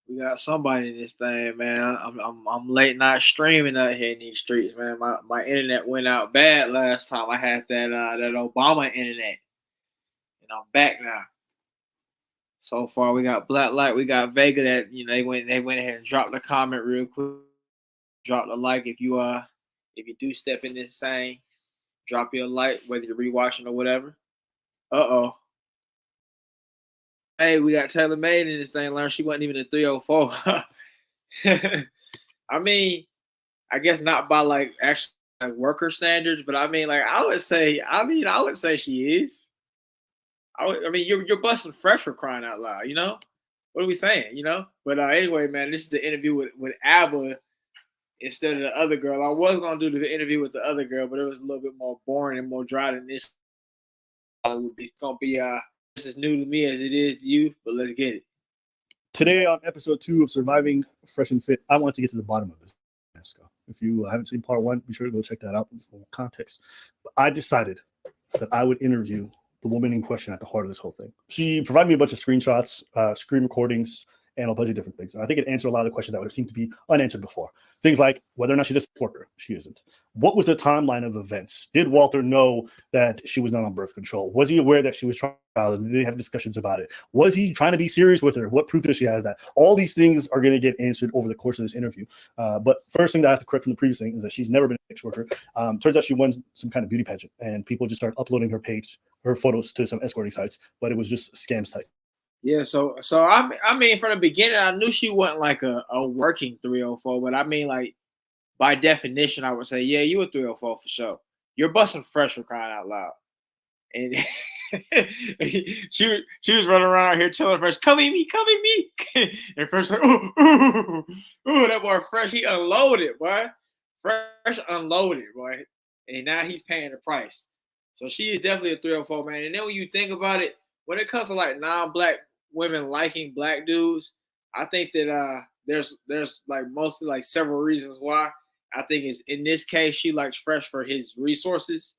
We got somebody in this thing, man. I'm late night streaming out here in these streets, man. My internet went out bad last time. I had that Obama internet, and I'm back now. So far, we got Black Light, we got Vega. That they went ahead and dropped a comment real quick. Drop a like if you do step in this thing. Drop your like whether you're rewatching or whatever. Uh-oh. Hey, we got Taylor Made in this thing. Learned she wasn't even a 304. I mean, I guess not by like actual like worker standards, but I mean, like I would say she is. I mean, you're busting fresh for crying out loud, you know? What are we saying, you know? But anyway, man, this is the interview with Abba instead of the other girl. I was gonna do the interview with the other girl, but it was a little bit more boring and more dry than this. It's gonna be this is new to me as it is to you, but let's get it. Today on episode 2 of Surviving Fresh and Fit, I want to get to the bottom of this. If you haven't seen part 1, be sure to go check that out for context. But I decided that I would interview the woman in question at the heart of this whole thing. She provided me a bunch of screenshots, screen recordings, and a bunch of different things. And I think it answered a lot of the questions that would have seemed to be unanswered before. Things like whether or not she's a sex worker. She isn't. What was the timeline of events? Did Walter know that she was not on birth control? Was he aware that she was trying? Did they have discussions about it? Was he trying to be serious with her? What proof does she have that? All these things are going to get answered over the course of this interview. But first thing that I have to correct from the previous thing is that she's never been a sex worker. Turns out she won some kind of beauty pageant, and people just started uploading her photos to some escorting sites, but it was just a scam site. Yeah, so I mean, from the beginning, I knew she wasn't like a working 304, but I mean, like by definition, I would say, yeah, you a 304 for sure. You're busting fresh for crying out loud, and she was running around here telling Fresh, come at me, and Fresh like, ooh, that boy Fresh, he unloaded, boy. Fresh unloaded, boy, and now he's paying the price. So she is definitely a 304, man. And then when you think about it, when it comes to like non-black women liking black dudes, I think that there's like mostly like several reasons why. I think it's in this case she likes Fresh for his resources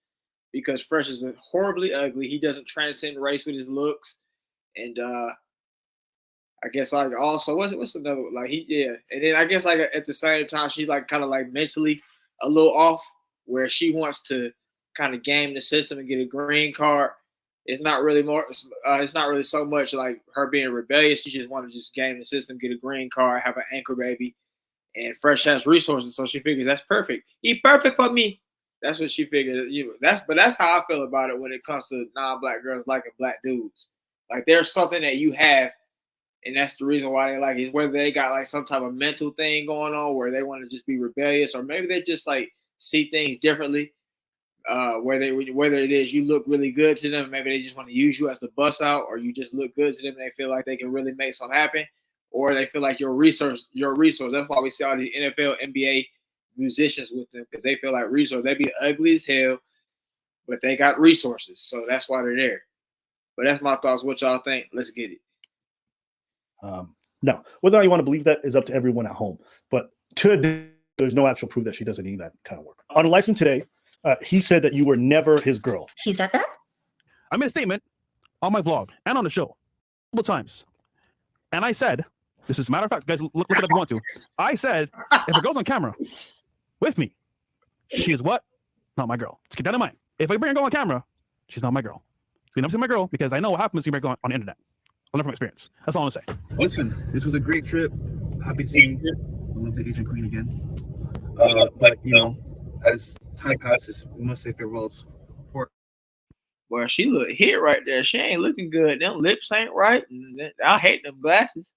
because Fresh is horribly ugly. He doesn't transcend race with his looks, and I guess like also what's another like and then I guess like at the same time she's like kind of like mentally a little off where she wants to kind of game the system and get a green card. It's not really so much like her being rebellious. She just want to just game the system, get a green card, have an anchor baby, and Fresh has resources, so she figures that's perfect. He perfect for me. That's what she figured. That's how I feel about it when it comes to non-black girls liking black dudes. Like there's something that you have, and that's the reason why they like it, is whether they got like some type of mental thing going on where they want to just be rebellious, or maybe they just like see things differently. Whether it is you look really good to them, maybe they just want to use you as the bus out, or you just look good to them and they feel like they can really make something happen, or they feel like you're a resource. That's why we see all these NFL, NBA musicians with them, because they feel like resource. They be ugly as hell, but they got resources, so that's why they're there. But that's my thoughts. What y'all think? Let's get it. No, whether or not you want to believe that is up to everyone at home. But today, there's no actual proof that she doesn't need that kind of work. On Live Stream today, he said that you were never his girl. He said that? I made a statement on my vlog and on the show multiple times. And I said, this is a matter of fact, guys, look it up if you want to. I said, if a girl's on camera with me, she is what? Not my girl. Let's keep that in mind. If I bring a girl on camera, she's not my girl. You'll never see my girl because I know what happens when you bring a girl on the internet. I'll learn from experience. That's all I'm gonna say. Listen, this was a great trip. Happy to see the lovely Asian queen again. But you know, as time passes, we must say farewells. Boy, she look hit right there. She ain't looking good. Them lips ain't right. I hate them glasses.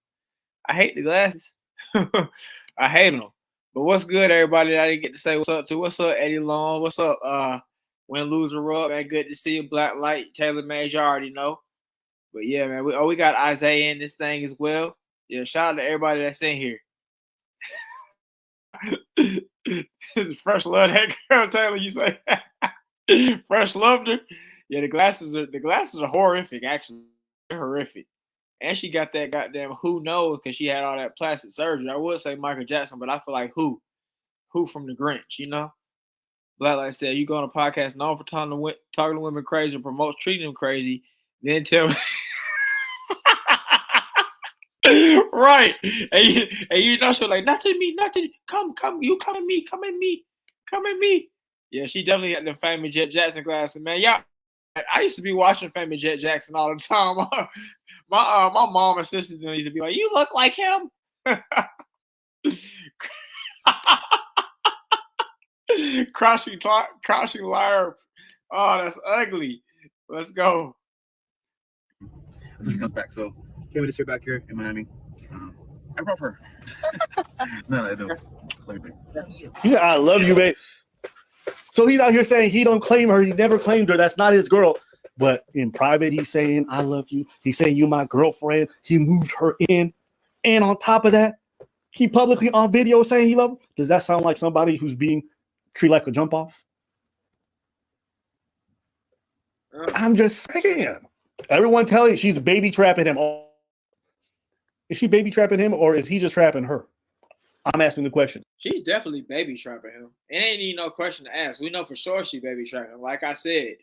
I hate the glasses. I hate them. But what's good, everybody that I didn't get to say what's up to? What's up, Eddie Long? What's up, Win Loser Up? Man, good to see you. Black Light, Taylor Mays, you already know. But yeah, man, we got Isaiah in this thing as well. Yeah, shout out to everybody that's in here. Fresh love that girl, Taylor. You say Fresh loved her. Yeah, the glasses are horrific. Actually, they're horrific. And she got that goddamn who knows because she had all that plastic surgery. I would say Michael Jackson, but I feel like who from the Grinch, you know? Black Light said, you go on a podcast known for talking to women crazy and promotes treating them crazy, then tell me. Right. And you know, she was like, not to me. Come, you come at me. Yeah, she definitely got the famous Jet Jackson glasses, man. Yeah, I used to be watching famous Jet Jackson all the time. My mom and sister used to be like, you look like him. Crouching liar. Oh, that's ugly. Let's go. Until she comes back. So can't wait to see her back here in Miami. I love her. No, I don't. Yeah, I love you, babe. So he's out here saying he don't claim her. He never claimed her. That's not his girl. But in private, he's saying, I love you. He's saying, you my girlfriend. He moved her in. And on top of that, he publicly on video saying he loves her. Does that sound like somebody who's being treated like a jump off? I'm just saying. Everyone telling she's baby trapping him. Is she baby trapping him or is he just trapping her? I'm asking the question. She's definitely baby trapping him. It ain't even no question to ask. We know for sure she baby trapping him. Like I said,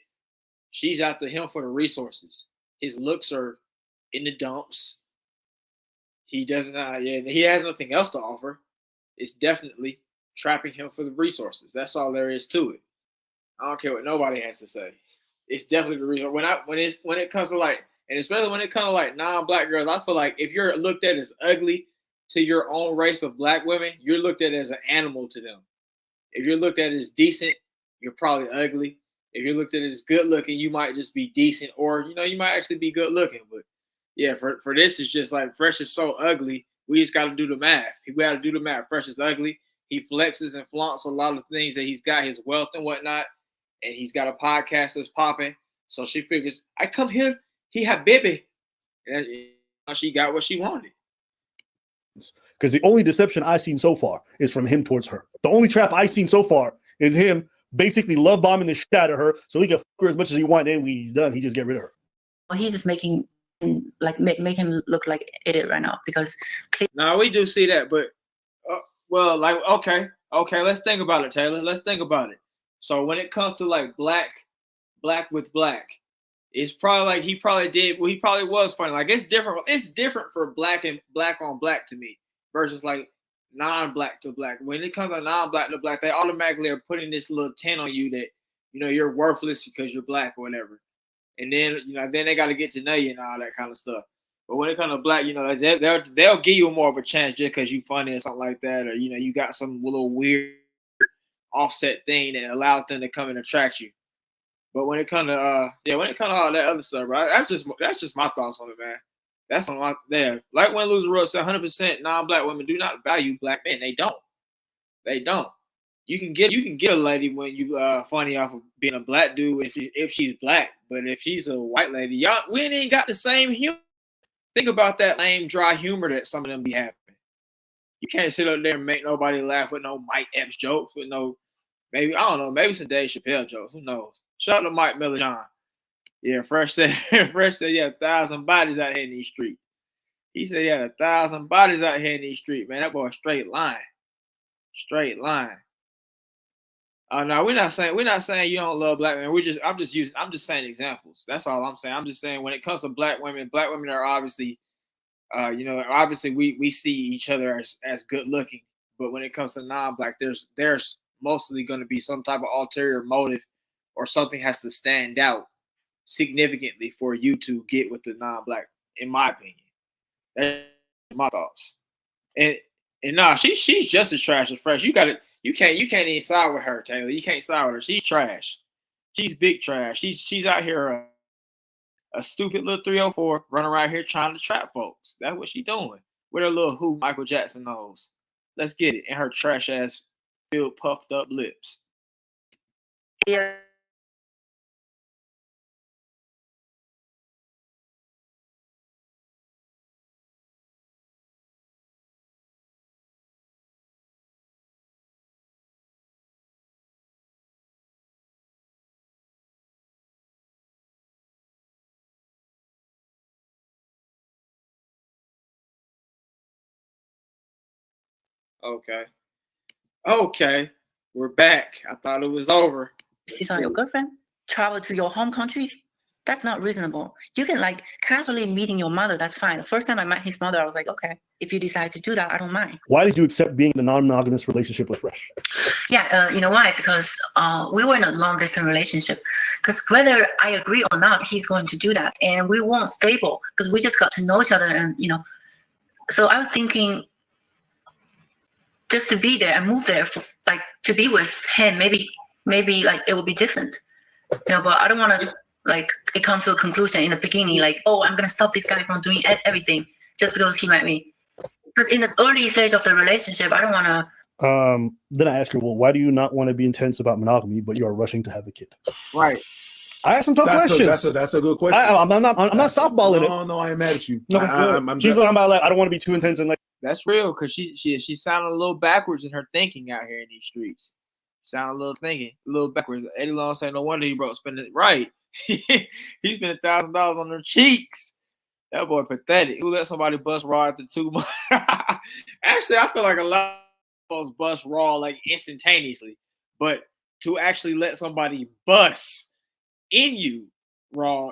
she's after him for the resources. His looks are in the dumps. He doesn't. He has nothing else to offer. It's definitely trapping him for the resources. That's all there is to it. I don't care what nobody has to say. It's definitely the reason. When it comes to like, and especially when it comes to like non-black girls, I feel like if you're looked at as ugly to your own race of black women, you're looked at as an animal to them. If you're looked at as decent, you're probably ugly. If you're looked at as good looking, you might just be decent, or you might actually be good looking. But yeah, for this, it's just like Fresh is so ugly. We just got to do the math. We got to do the math. Fresh is ugly. He flexes and flaunts a lot of things that he's got, his wealth and whatnot, and he's got a podcast that's popping. So she figures, I come here, he had baby, and she got what she wanted. Because the only deception I've seen so far is from him towards her. The only trap I've seen so far is him basically love bombing the shit out of her so he can fuck her as much as he wants. And when he's done, he just get rid of her. Well, he's just making make him look like an idiot right now because. No, we do see that, but well, like okay, let's think about it, Taylor. Let's think about it. So when it comes to like black with black, it's probably like he probably was funny. Like it's different. It's different for black and black on black to me versus like non-black to black. When it comes to non-black to black, they automatically are putting this little tint on you that you're worthless because you're black or whatever. And then then they got to get to know you and all that kind of stuff. But when it comes to black, they'll give you more of a chance just because you funny or something like that, or you got some little weird offset thing that allows them to come and attract you. But when it comes to all that other stuff, right? That's just my thoughts on it, man. That's on my there. Like when Loser Rose said, 100% non-black women do not value black men. They don't. They don't. You can get a lady when you funny off of being a black dude if she's black, but if she's a white lady, we ain't got the same humor. Think about that lame, dry humor that some of them be having. You can't sit up there and make nobody laugh with no Mike Epps jokes, with no maybe some Dave Chappelle jokes. Who knows? Shout out to Mike Miller John. Yeah, Fresh said yeah, 1,000 bodies out here in these streets. He said, yeah, 1,000 bodies out here in these streets, man. That boy straight line. Straight line. No, we're not saying you don't love black men. I'm just saying examples. That's all I'm saying. I'm just saying when it comes to black women are obviously obviously we see each other as good looking. But when it comes to non-black, there's mostly going to be some type of ulterior motive or something has to stand out significantly for you to get with the non-black in my opinion. That's my thoughts. And nah, she's just as trash as Fresh. You can't even side with her, Taylor. You can't side with her. She's trash. She's big trash. She's out here a stupid little 304 running around here trying to trap folks. That's what she's doing with her little who Michael Jackson nose. Let's get it. And her trash ass filled puffed up lips. Yeah. Okay. We're back. I thought it was over. She's on your girlfriend, travel to your home country. That's not reasonable. You can like casually meeting your mother. That's fine. The first time I met his mother, I was like, okay, if you decide to do that, I don't mind. Why did you accept being in a non-monogamous relationship with Fresh? Yeah, you know why? Because we were in a long distance relationship. Because whether I agree or not, he's going to do that, and we weren't stable because we just got to know each other, and So I was thinking, just to be there and move there, like to be with him, maybe like it would be different, But I don't want to like it comes to a conclusion in the beginning, like, oh, I'm gonna stop this guy from doing everything just because he met me. Because in the early stage of the relationship, I don't want to. Then I asked her, well, why do you not want to be intense about monogamy, but you are rushing to have a kid? Right. I asked some tough questions. That's a good question. I'm not softballing it. No, I ain't mad at you. No, she's talking about like I don't want to be too intense and like. That's real because she sounded a little backwards in her thinking out here in these streets. Sound a little backwards. Eddie Long said, no wonder he broke spending it right. He spent $1,000 on their cheeks. That boy pathetic. Who let somebody bust raw after 2 months? Actually, I feel like a lot of folks bust raw like instantaneously, but to actually let somebody bust in you raw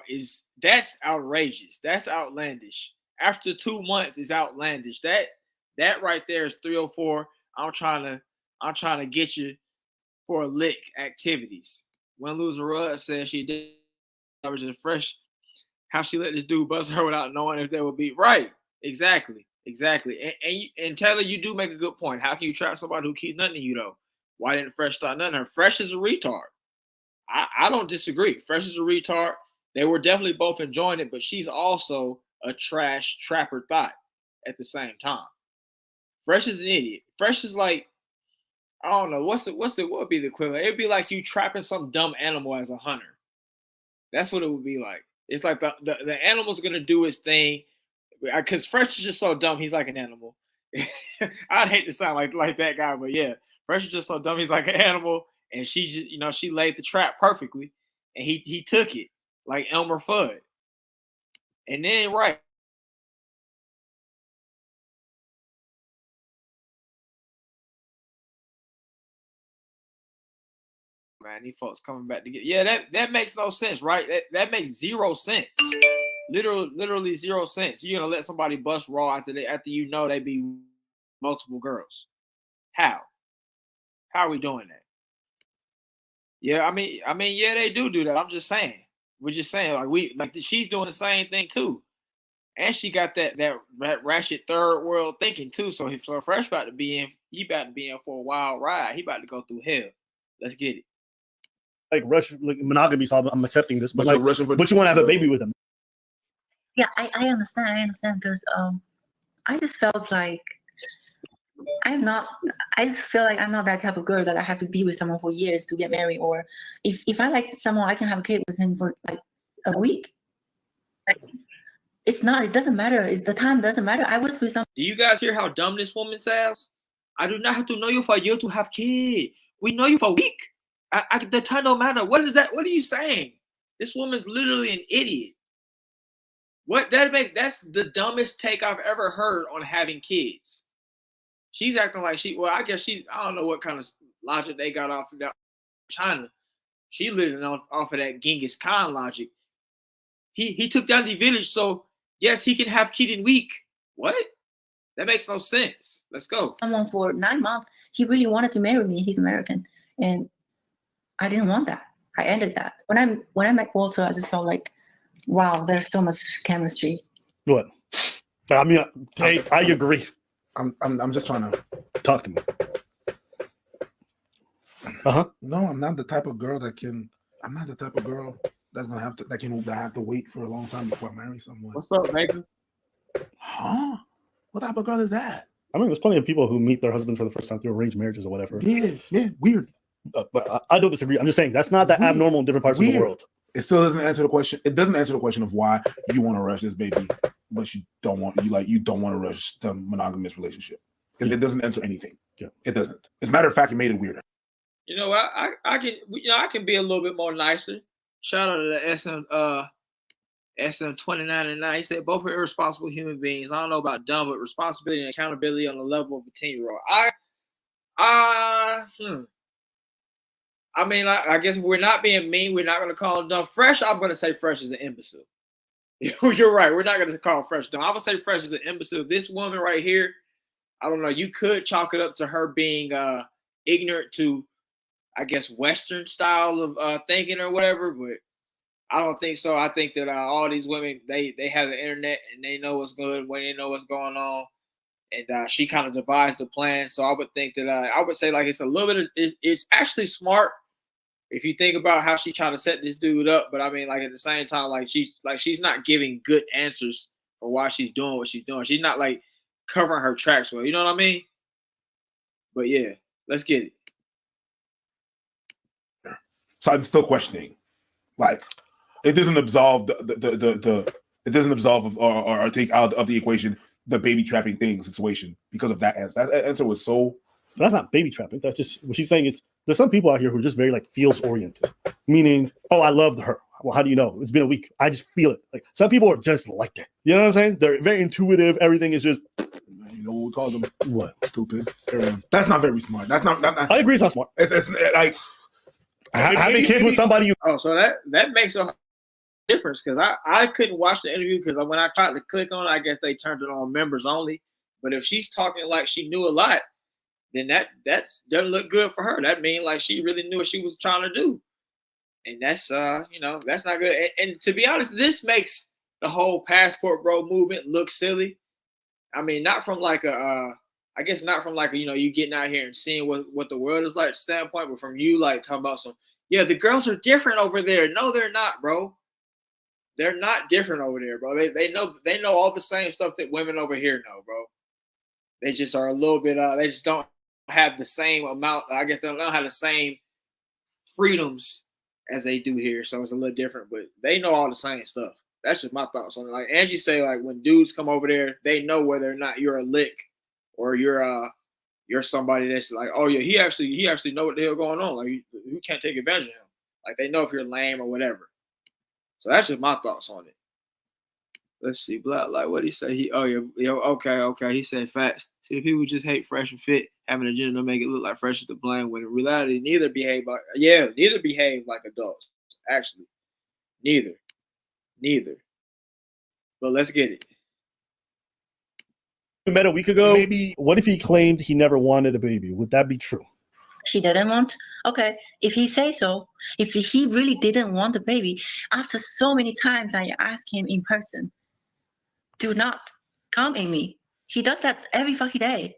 that's outrageous. That's outlandish. After 2 months is outlandish. That right there is 304. I'm trying to get you for a lick activities. When Loser Rudd said she did average Fresh, how she let this dude bust her without knowing if they would be right. Exactly. And Taylor, you do make a good point. How can you trap somebody who keeps nothing to you though? Why didn't Fresh start nothing to her? Fresh is a retard. I don't disagree. Fresh is a retard. They were definitely both enjoying it, but she's also a trash trapper thot at the same time. Fresh is an idiot. Fresh is like, I don't know, what would be the equivalent? It'd be like you trapping some dumb animal as a hunter. That's what it would be like. It's like the animal's gonna do its thing, because Fresh is just so dumb. He's like an animal. I'd hate to sound like that guy, but yeah, Fresh is just so dumb. He's like an animal, and she just, she laid the trap perfectly, and he took it like Elmer Fudd. And then right. Man, these folks coming back to get that makes no sense, right? That makes 0 sense. Literally 0 sense. You're gonna let somebody bust raw after they be multiple girls. How are we doing that? Yeah, I mean, yeah, they do that. I'm just saying. We're just saying, she's doing the same thing too, and she got that ratchet third world thinking too. So Fresh about to be in. He about to be in for a wild ride. He about to go through hell. Let's get it. Like rush, like monogamy, so I'm accepting this, but you want to have a baby with him. Yeah, I understand because I just felt like I just feel like I'm not that type of girl that I have to be with someone for years to get married, or if I like someone, I can have a kid with him for like a week. Like, it doesn't matter. The time doesn't matter. I was with someone. Do you guys hear how dumb this woman sounds? I do not have to know you for a year to have kid. We know you for a week. The time don't matter. What is that? What are you saying? This woman's literally an idiot. That's the dumbest take I've ever heard on having kids. She's acting like I guess I don't know what kind of logic they got off of that China. She living off of that Genghis Khan logic. He took down the village, so yes, he can have kid in week. What? That makes no sense. Let's go. Someone for 9 months. He really wanted to marry me. He's American, and I didn't want that. I ended that. When I met Walter, I just felt like, wow, there's so much chemistry. What? I mean, hey, I agree. I'm just trying to Talk to me. No, I'm not the type of girl that can. I'm not the type of girl that's gonna have to that have to wait for a long time before I marry someone. What's up, Baker? Huh? What type of girl is that? I mean, there's plenty of people who meet their husbands for the first time through arranged marriages or whatever. Yeah, weird. But I don't disagree. I'm just saying that's not that Weird. abnormal in different parts of the Weird. world. It still doesn't answer the question. It doesn't answer the question of why you want to rush this baby, but you don't want to rush the monogamous relationship. Because it doesn't answer anything. Yeah. It doesn't. As a matter of fact, it made it weirder. You know, I can I can be a little bit more nicer. Shout out to the SM29 He said both are irresponsible human beings. I don't know about dumb, but responsibility and accountability on the level of a 10-year-old. I mean, I guess if we're not being mean, we're not going to call him dumb. Fresh, I'm going to say Fresh is an imbecile. You're right. We're not going to call Fresh dumb. I'm going to say Fresh is an imbecile. This woman right here, I don't know. You could chalk it up to her being ignorant to, I guess, Western style of thinking or whatever, but I don't think so. I think that all these women, they have the internet and they know what's good when they know what's going on. And she kind of devised the plan. So I would think that I would say like it's a little bit of, it's actually smart if you think about how she trying to set this dude up. But I mean, like at the same time, like she's not giving good answers for why she's doing what she's doing. She's not like covering her tracks well. You know what I mean? But yeah, let's get it. So I'm still questioning. Like, it doesn't absolve it doesn't absolve or take out of the equation the baby trapping thing situation because of that answer. That answer was so. But that's not baby trapping. That's just what she's saying is there's some people out here who are just very like feels oriented, meaning, oh, I love her. Well, how do you know? It's been a week. I just feel it. Like some people are just like that. You know what I'm saying? They're very intuitive. Everything is just. You know what we call them? What? Stupid. That's not very smart. That's not. I agree. It's not smart. It's like having kids with somebody you. Oh, so that makes a difference because I couldn't watch the interview because when I tried to click on it, I guess they turned it on members only. But if she's talking like she knew a lot, then that doesn't look good for her. That means like she really knew what she was trying to do, and that's that's not good. And to be honest, this makes the whole passport bro movement look silly. I mean, not from like I guess not from like you getting out here and seeing what the world is like standpoint, but from you like talking about the girls are different over there. No, they're not, bro. They're not different over there, bro. They know all the same stuff that women over here know, bro. They just are a little bit they just don't have the same amount. I guess they don't have the same freedoms as they do here, so it's a little different. But they know all the same stuff. That's just my thoughts on it. Like Angie say, like when dudes come over there, they know whether or not you're a lick or you're somebody that's like, oh yeah, he actually know what the hell going on. Like you can't take advantage of him. Like they know if you're lame or whatever. So that's just my thoughts on it. Let's see, Black Light. What did he say? Okay. He said facts. See, the people just hate Fresh and Fit, having an agenda to make it look like Fresh is to blame. When in reality, neither behave like adults. Actually, neither. But let's get it. We met a week ago. Maybe. What if he claimed he never wanted a baby? Would that be true? He didn't want. Okay, if he say so, if he really didn't want the baby, after so many times I asked him in person, do not come in me. He does that every fucking day.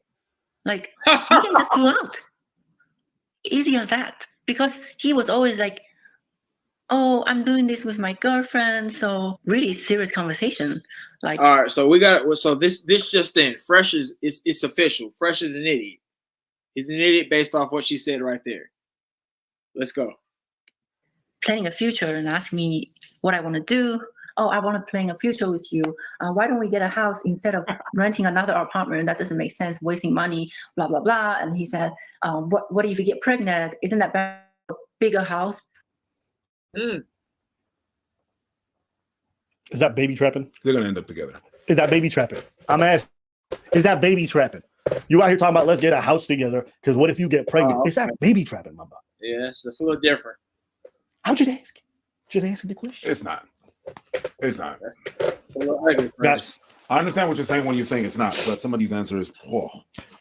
Like he can just pull out. Easy as that. Because he was always like, oh, I'm doing this with my girlfriend. So really serious conversation. Like, all right, so this just in. Fresh it's official. Fresh is an idiot. He's an idiot based off what she said right there. Let's go. planning a future and ask me what I want to do. Oh, I want to plan a future with you. Why don't we get a house instead of renting another apartment? That doesn't make sense, wasting money, blah, blah, blah. And he said, what if you get pregnant? Isn't that better, bigger house? Is that baby trapping? They're gonna end up together. Is that baby trapping? I'm asking. Is that baby trapping? You out here talking about let's get a house together because what if you get pregnant? Okay. Is that baby trapping, my brother? Yes, that's a little different. I'm just asking. Just asking the question. It's not. It's not. Guys, I understand what you're saying when you're saying it's not, but some of these answers,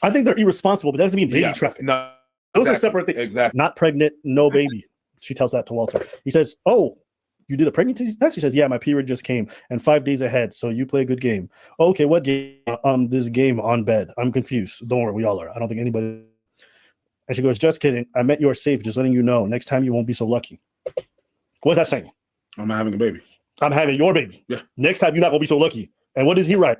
I think they're irresponsible, but that doesn't mean baby trapping. No, those are separate things. Exactly. Not pregnant, no baby. She tells that to Walter. He says, "Oh, You did a pregnancy test? She says, yeah, my period just came and 5 days ahead. So you play a good game. Okay, what game? This game on bed. I'm confused. Don't worry, we all are. I don't think anybody. And she goes, just kidding. I meant you're safe. Just letting you know. Next time you won't be so lucky. What's that saying? I'm not having a baby. I'm having your baby. Yeah. Next time you're not gonna be so lucky. And what does he write?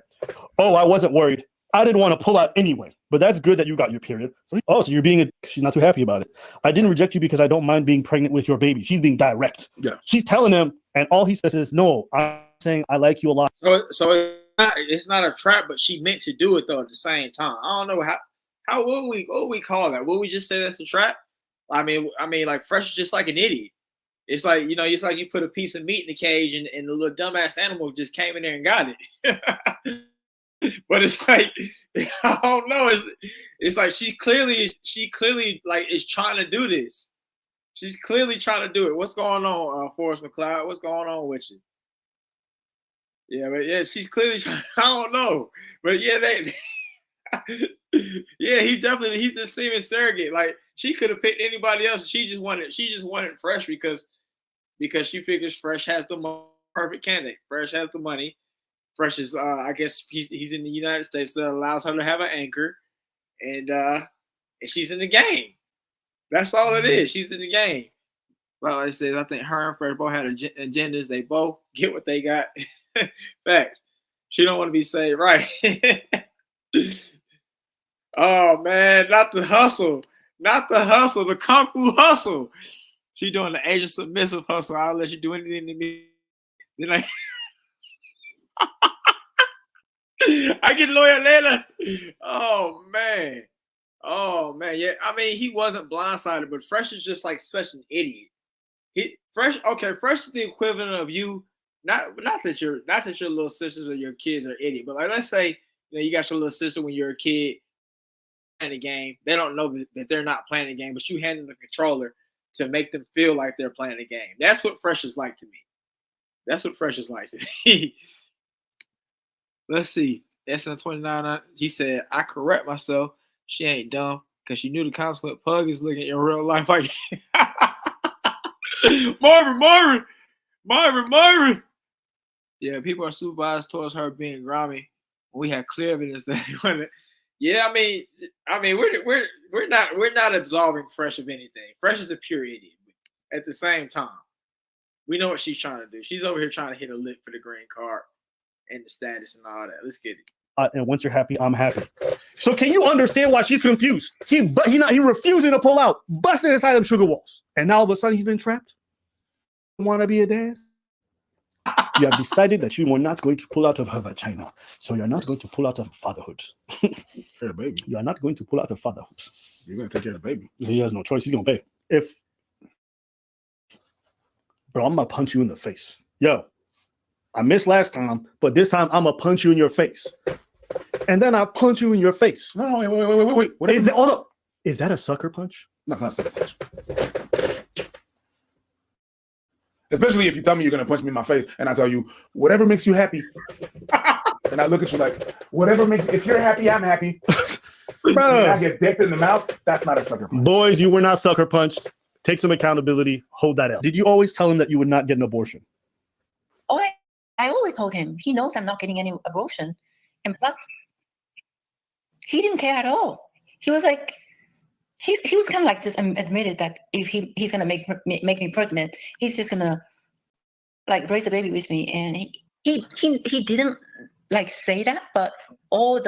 Oh, I wasn't worried. I didn't want to pull out anyway. But that's good that you got your period. So you're being she's not too happy about it. I didn't reject you because I don't mind being pregnant with your baby. She's being direct. Yeah. She's telling him, and all he says is, no, I'm saying I like you a lot. So it's not a trap, but she meant to do it though at the same time. I don't know how what would we call that? Would we just say that's a trap? I mean, like Fresh is just like an idiot. It's like, it's like you put a piece of meat in the cage and the little dumbass animal just came in there and got it. But it's like, I don't know. It's like she clearly like is trying to do this. She's clearly trying to do it. What's going on, Forrest McCloud? What's going on with you? Yeah, but yeah, she's clearly trying. I don't know, but yeah, yeah, he's the semen surrogate. Like she could have picked anybody else. She just wanted Fresh because she figures Fresh has the perfect candidate. Fresh has the money. Fresh is, I guess he's in the United States, so that allows her to have an anchor, and she's in the game. That's all it is. She's in the game. Well, like I said, I think her and Fresh both had agendas. They both get what they got. Facts. She don't want to be saved, right? Oh man, not the hustle, the kung fu hustle. She doing the Asian submissive hustle. I'll let you do anything to me. Then I get lawyer later. Oh man. Yeah, I mean, he wasn't blindsided, but Fresh is just like such an idiot. Fresh is the equivalent of you. Not that your little sisters or your kids are idiot, but like let's say you got your little sister when you're a kid playing the game. They don't know that they're not playing the game, but you hand them the controller to make them feel like they're playing the game. That's what Fresh is like to me. That's what Fresh is like to me. Let's see. SN29, he said, I correct myself. She ain't dumb because she knew the consequence. Pug is looking in real life like Marvin. Yeah, people are super biased towards her being grimy. We had clear evidence that he wanted. Yeah, I mean, we're not absolving Fresh of anything. Fresh is a pure idiot. At the same time, we know what she's trying to do. She's over here trying to hit a lick for the green card and the status and all that. Let's get it. And once you're happy, I'm happy. So can you understand why she's confused? He refusing to pull out, busting inside them sugar walls, and now all of a sudden he's been trapped. Want to be a dad? You have decided that you are not going to pull out of her vagina, so you're not going to pull out of fatherhood. The baby. You are not going to pull out of fatherhood. You're going to take care of the baby. He has no choice. He's going to pay. Bro, I'm going to punch you in the face. Yo, I missed last time, but this time I'm going to punch you in your face. And then I punch you in your face. No, wait. What is that a sucker punch? That's not a sucker punch. Especially if you tell me you're going to punch me in my face and I tell you, whatever makes you happy. And I look at you like, if you're happy, I'm happy. Bro, I get decked in the mouth. That's not a sucker punch. Boys, you were not sucker punched. Take some accountability. Hold that out. Did you always tell him that you would not get an abortion? Oh, I always told him. He knows I'm not getting any abortion. And plus, he didn't care at all. He was like, he was kind of like just admitted that if he's gonna make me pregnant, he's just gonna like raise a baby with me. And he didn't like say that, but all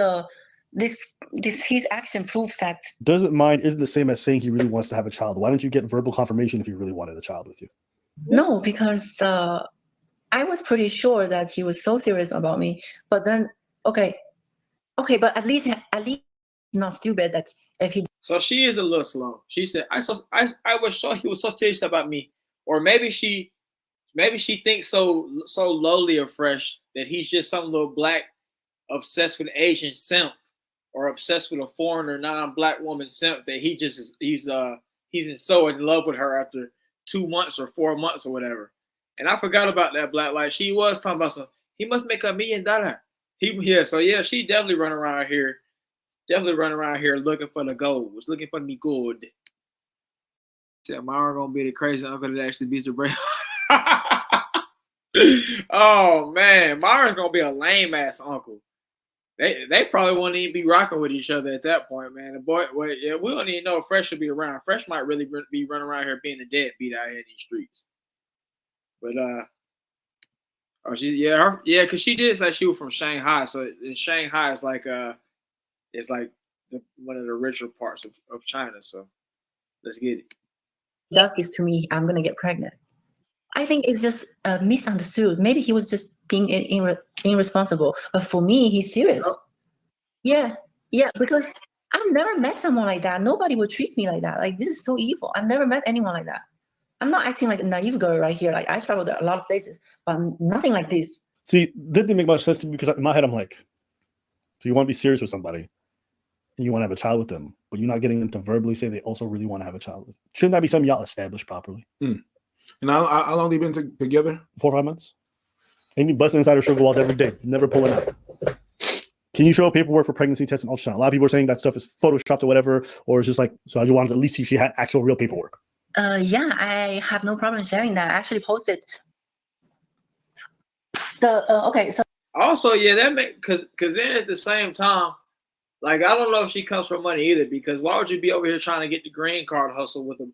his action proves that. Doesn't mind isn't the same as saying he really wants to have a child. Why don't you get verbal confirmation if he really wanted a child with you? No, because I was pretty sure that he was so serious about me. But then, okay, but at least not stupid that if he. So she is a little slow. She said, I was sure he was so serious about me, or maybe she thinks so lowly of Fresh that he's just some little black obsessed with Asian simp, or obsessed with a foreigner non-black woman simp that he's so in love with her after 2 months or 4 months or whatever. And I forgot about that black light. She was talking about he must make $1 million. She definitely running around here looking for the goals, looking for me good. Said Maree gonna be the crazy uncle that actually beats the brain. Oh man, Maree's gonna be a lame ass uncle. They probably won't even be rocking with each other at that point, man. The boy, well, yeah, we don't even know if Fresh should be around. Fresh might really be running around here being a deadbeat out here in these streets. But oh, because she did say she was from Shanghai. So in Shanghai is like it's like one of the richer parts of China. So let's get it. Does this to me, I'm gonna get pregnant. I think it's just misunderstood. Maybe he was just being irresponsible. But for me, he's serious. Oh. Yeah, because I've never met someone like that. Nobody would treat me like that. Like, this is so evil. I've never met anyone like that. I'm not acting like a naive girl right here. Like, I traveled a lot of places, but nothing like this. See, that didn't make much sense to me because in my head, I'm like, so you want to be serious with somebody and you want to have a child with them, but you're not getting them to verbally say they also really want to have a child with. Shouldn't that be something y'all established properly? And how long they been together? 4 or 5 months. Amy busting inside her sugar walls every day, never pulling out. Can you show paperwork for pregnancy tests and ultrasound? A lot of people are saying that stuff is photoshopped or whatever, or it's just like, so I just wanted to at least see if she had actual real paperwork. Yeah, I have no problem sharing that. I actually posted okay. So also, yeah, that make because then at the same time, like I don't know if she comes from money either. Because why would you be over here trying to get the green card hustle with a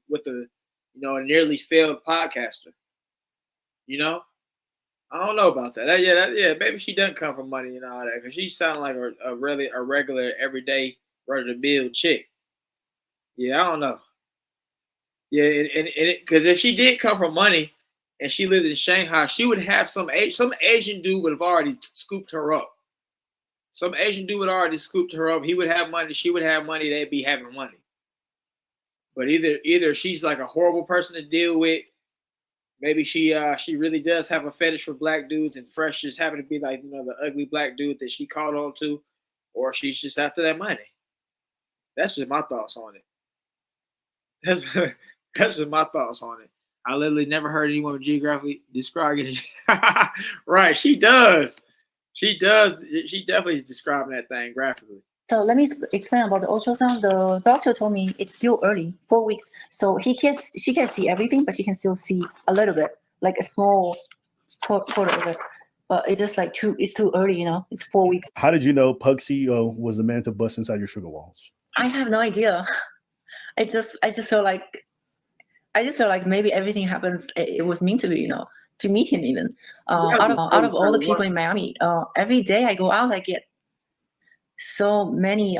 a nearly failed podcaster? I don't know about that. Yeah, maybe she doesn't come from money and all that because she sounds like a regular everyday run-of-the-mill chick. Yeah, I don't know. Yeah, and because if she did come from money and she lived in Shanghai, she would have some Asian dude would have already scooped her up. Some Asian dude would already scooped her up. He would have money. She would have money. They'd be having money. But either she's like a horrible person to deal with. Maybe she really does have a fetish for black dudes, and Fresh just happened to be like the ugly black dude that she caught on to, or she's just after that money. That's just my thoughts on it. That's just my thoughts on it. I literally never heard anyone geographically describe it. Right, she does. She does. She definitely is describing that thing graphically. So let me explain about the ultrasound. The doctor told me it's still early, 4 weeks. So she can't see everything, but she can still see a little bit, like a small quarter of it. But it's just like it's too early, it's 4 weeks. How did you know Pug CEO was the man to bust inside your sugar walls? I have no idea. I just feel like maybe everything happens. It was meant to be, to meet him even. Out of all the people in Miami, every day I go out, I get so many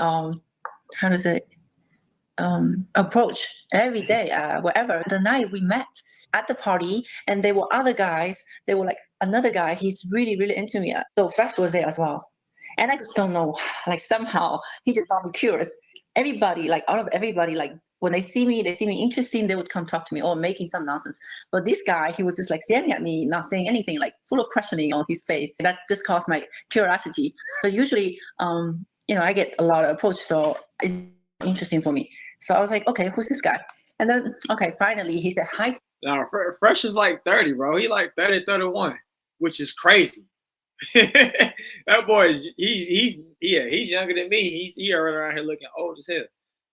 approach every day, wherever. The night we met at the party, and there were other guys. They were like, another guy, he's really, really into me. So Fresh was there as well. And I just don't know, like somehow he just got me curious. Everybody, like out of everybody, like when they see me interesting, they would come talk to me or making some nonsense. But this guy, he was just like staring at me, not saying anything, like full of questioning on his face. That just caused my curiosity. So usually, I get a lot of approach, so it's interesting for me. So I was like, okay, who's this guy? And then, okay, finally he said hi. Now, Fresh is like 30, bro. He like 30, 31, which is crazy. That boy is he's younger than me. He's running around here looking old as hell.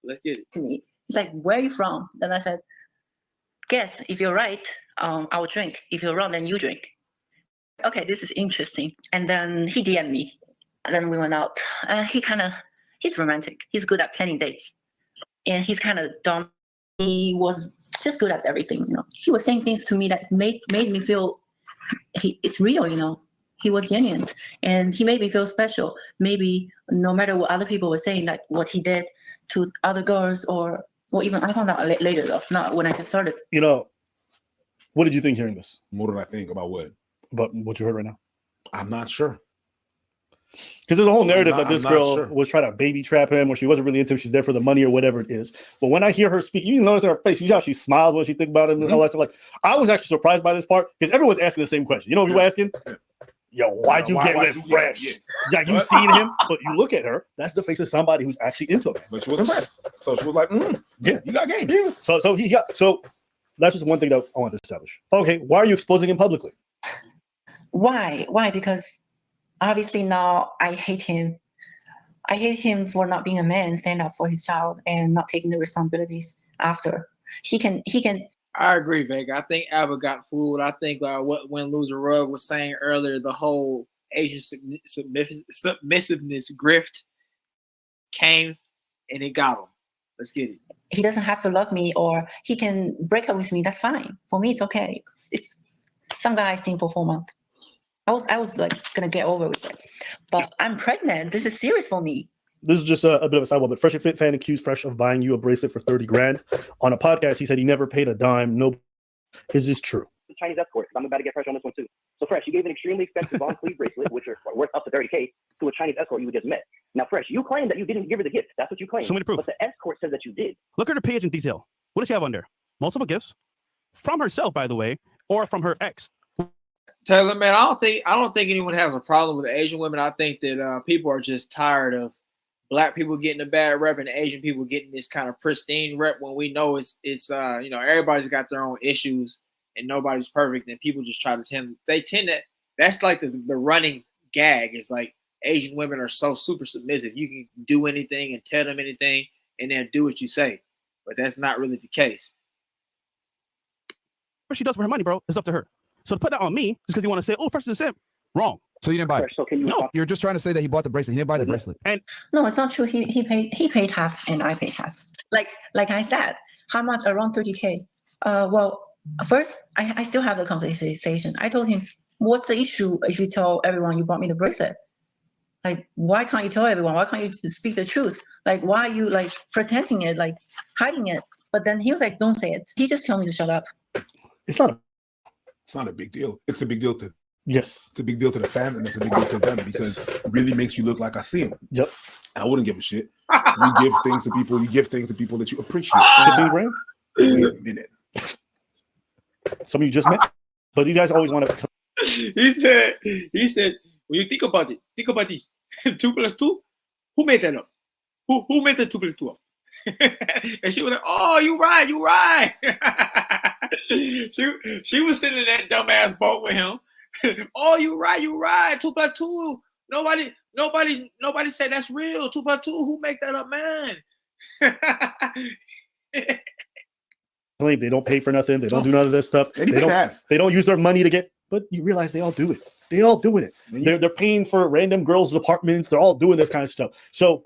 Let's get it. To me, he's like, where are you from? Then I said, guess if you're right, I will drink. If you're wrong, then you drink. Okay, this is interesting. And then he DM'd me. And then we went out. He's romantic. He's good at planning dates. And he's kind of dumb. He was just good at everything, He was saying things to me that made me feel it's real, He was genuine. And he made me feel special. Maybe no matter what other people were saying, that what he did to other girls or even I found out later though, not when I just started. What did you think hearing this? What did I think about what? About what you heard right now? I'm not sure. Because there's a whole narrative that this girl was trying to baby trap him, or she wasn't really into him. She's there for the money or whatever it is. But when I hear her speak, you notice her face. You see how she smiles when she think about him and all that stuff. Like, I was actually surprised by this part because everyone's asking the same question. You know what people asking? Yo, why'd you get with Fresh? Yeah, you seen him, but you look at her. That's the face of somebody who's actually into him. But she was impressed, so she was like, "Yeah, you got game." Yeah. So that's just one thing that I want to establish. Okay, why are you exposing him publicly? Why? Because obviously now I hate him. I hate him for not being a man, stand up for his child, and not taking the responsibilities after. He can. I agree, Vega. I think Albert got fooled. I think what when Loser Rug was saying earlier, the whole Asian submissiveness grift came and it got him. Let's get it. He doesn't have to love me, or he can break up with me. That's fine. For me, it's okay. It's some guy I've seen for 4 months. I was like gonna get over with it, but I'm pregnant. This is serious for me. This is just a bit of a sidewalk, but Fresh and Fit fan accused Fresh of buying you a bracelet for 30 grand. On a podcast, he said he never paid a dime. No, is this true? The Chinese escort. I'm about to get Fresh on this one too. So Fresh, you gave an extremely expensive long sleeve bracelet, which are worth up to 30K, to a Chinese escort you just met. Now, Fresh, you claim that you didn't give her the gift. That's what you claim. Show me the proof. But the escort says that you did. Look at her page in detail. What does she have under? Multiple gifts from herself, by the way, or from her ex. Taylor, man, I don't think anyone has a problem with Asian women. I think that people are just tired of Black people getting a bad rep and Asian people getting this kind of pristine rep when we know it's everybody's got their own issues and nobody's perfect, and people just try to tend to, that's like the running gag. It's like Asian women are so super submissive. You can do anything and tell them anything and they'll do what you say. But that's not really the case. What she does for her money, bro, it's up to her. So to put that on me just because you want to say, oh, Fresh is a simp, wrong. So you didn't buy it? Fresh, so can you No. You're just trying to say that he bought the bracelet. He didn't buy the bracelet. And No, it's not true. He paid half and I paid half. Like I said, how much? Around 30K. Well, first I still have the conversation. I told him, what's the issue if you tell everyone you bought me the bracelet? Like, why can't you tell everyone? Why can't you speak the truth? Like, why are you like pretending it, like hiding it? But then he was like, don't say it. He just told me to shut up. It's not. It's not a big deal. It's a big deal to Yes. it's a big deal to the fans, and it's a big deal to them because it really makes you look like I see them. Yep. I wouldn't give a shit. You give things to people. You give things to people that you appreciate. 15 grand. Wait a minute. Some of you just met, but these guys always want to. He said, when you think about it, think about this. 2 plus 2, who made that up? Who made the 2 plus 2 up? And she was like, oh, you right. she was sitting in that dumbass boat with him. Oh, you right. 2 plus 2. Nobody said that's real. 2 plus 2. Who make that up, man? They don't pay for nothing. They don't do none of this stuff. They don't use their money to get. But you realize they all do it. They all doing it. They're paying for random girls' apartments. They're all doing this kind of stuff. So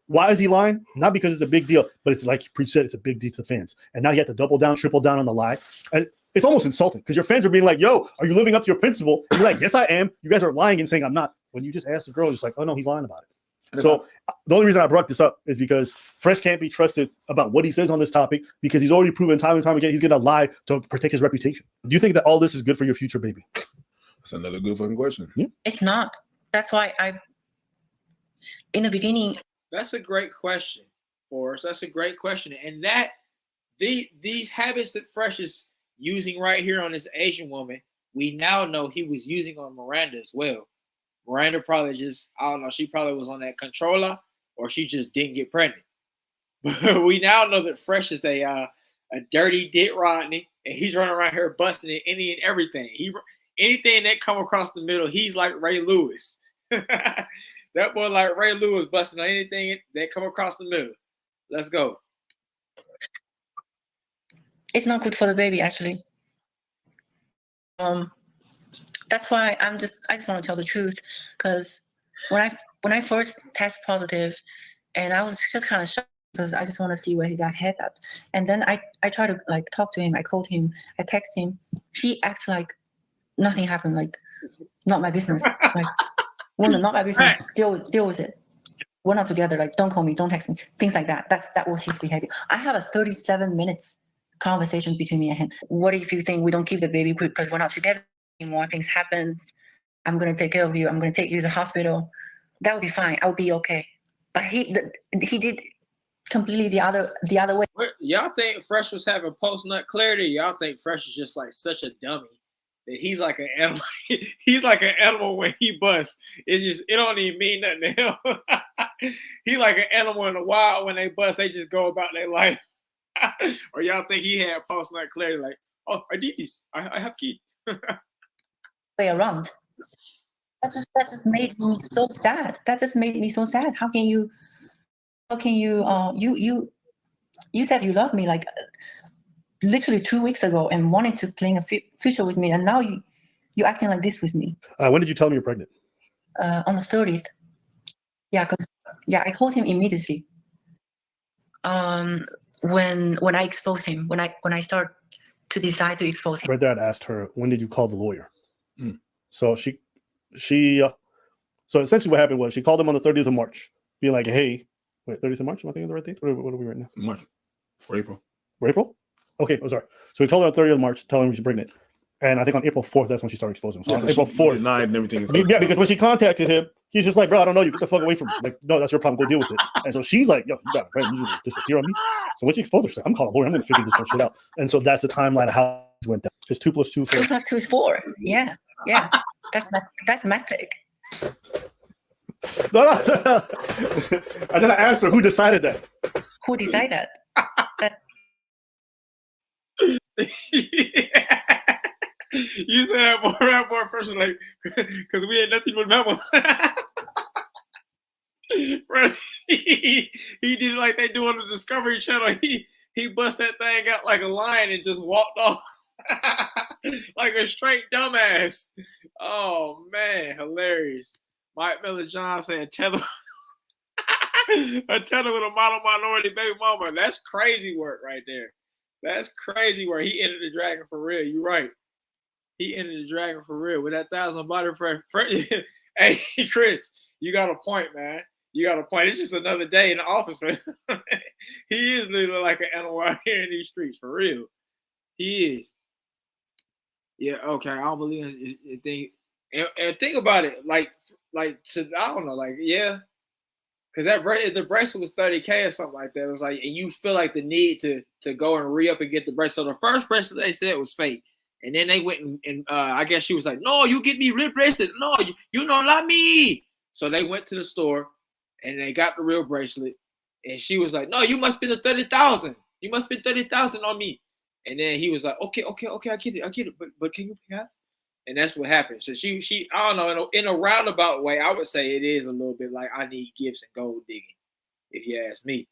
why is he lying? Not because it's a big deal, but it's like Preach said, it's a big deal to the fans. And now you have to double down, triple down on the lie. And it's almost insulting because your fans are being like, yo, are you living up to your principle? And you're like, yes, I am. You guys are lying and saying I'm not. When you just ask the girl, it's like, oh no, he's lying about it. So the only reason I brought this up is because Fresh can't be trusted about what he says on this topic because he's already proven time and time again he's going to lie to protect his reputation. Do you think that all this is good for your future, baby? That's another good fucking question. Yeah. It's not. That's why in the beginning. That's a great question, Forrest. That's a great question. And that these habits that Fresh is using right here on this Asian woman, we now know he was using on Miranda as well. Miranda probably just, I don't know, she probably was on that controller or she just didn't get pregnant. But we now know that Fresh is a dirty Dick Rodney and he's running around here busting at any and everything. Anything that come across the middle, he's like Ray Lewis. That boy like Ray Lewis busting on anything that come across the middle. Let's go. It's not good for the baby, actually. That's why I just want to tell the truth, because when I first test positive, and I was just kind of shocked because I just want to see where his head's at. And then I try to like talk to him. I called him. I text him. He acts like nothing happened. Like not my business. Like woman, not my business. Deal with it. We're not together. Like don't call me. Don't text me. Things like that. That was his behavior. I have a 37 minutes conversation between me and him. What if you think we don't keep the baby quick because we're not together anymore? Things happens. I'm gonna take care of you. I'm gonna take you to the hospital. That would be fine. I'll be okay. But he did completely the other way. Y'all think Fresh was having post-nut clarity? Y'all think Fresh is just like such a dummy that he's like an animal. He's like an animal when he busts. It don't even mean nothing to him. He like an animal in the wild when they bust. They just go about their life. Or y'all think he had post-nut clarity like, oh, I did this. I have kids. Way around. That just made me so sad. That just made me so sad. How can you you said you love me, like literally 2 weeks ago and wanted to clean a future with me, and now you acting like this with me. When did you tell me you're pregnant? On the 30th. Yeah, because I called him immediately. When I exposed him, when I start to decide to expose him. Right there, I'd asked her, when did you call the lawyer? Mm. So so essentially what happened was she called him on the 30th of March, being like, hey, wait, 30th of March? Am I thinking of the right date? What are we right now? March or April. April? Okay, I'm sorry. So we told her on 30th of March, telling her she's pregnant. And I think on April 4th, that's when she started exposing him. So on April 4th. Denied and everything. Yeah, because when she contacted him, he's just like, bro, I don't know you. Get the fuck away from me. Like, no, that's your problem. Go deal with it. And so she's like, yo, you got pregnant. You just disappear on me. So when she exposed her, she's like, I'm calling a lawyer. I'm going to figure this whole shit out. And so that's the timeline of how it went down. It's 2 + 2 4. 2 + 2 is 4. Yeah. That's mathematic. No. And then I asked her, who decided that? Who decided that? You said that more person like because we had nothing but memos. Right. He did it like they do on the Discovery Channel. He bust that thing out like a lion and just walked off like a straight dumbass. Oh man, hilarious. Mike Miller John saying tether with a model minority baby mama. That's crazy work right there. That's crazy work. He entered the dragon for real. You're right. He entered the dragon for real with that 1,000 body fresh. Hey, Chris, you got a point, man. You got a point. It's just another day in the office, man. He is literally like an animal out here in these streets, for real. He is. Yeah, okay. I don't believe in thing. And think about it, like to, I don't know, like, yeah. Because the bracelet was 30K or something like that. It was like, and you feel like the need to go and re-up and get the bracelet. So the first bracelet they said was fake. And then they went and I guess she was like, no, you get me real bracelet. No, you don't love me. So they went to the store and they got the real bracelet. And she was like, no, you must spend the 30,000. You must spend 30,000 on me. And then he was like, okay, I get it. But can you pay half? And that's what happened. So she I don't know, in a roundabout way, I would say it is a little bit like I need gifts and gold digging, if you ask me.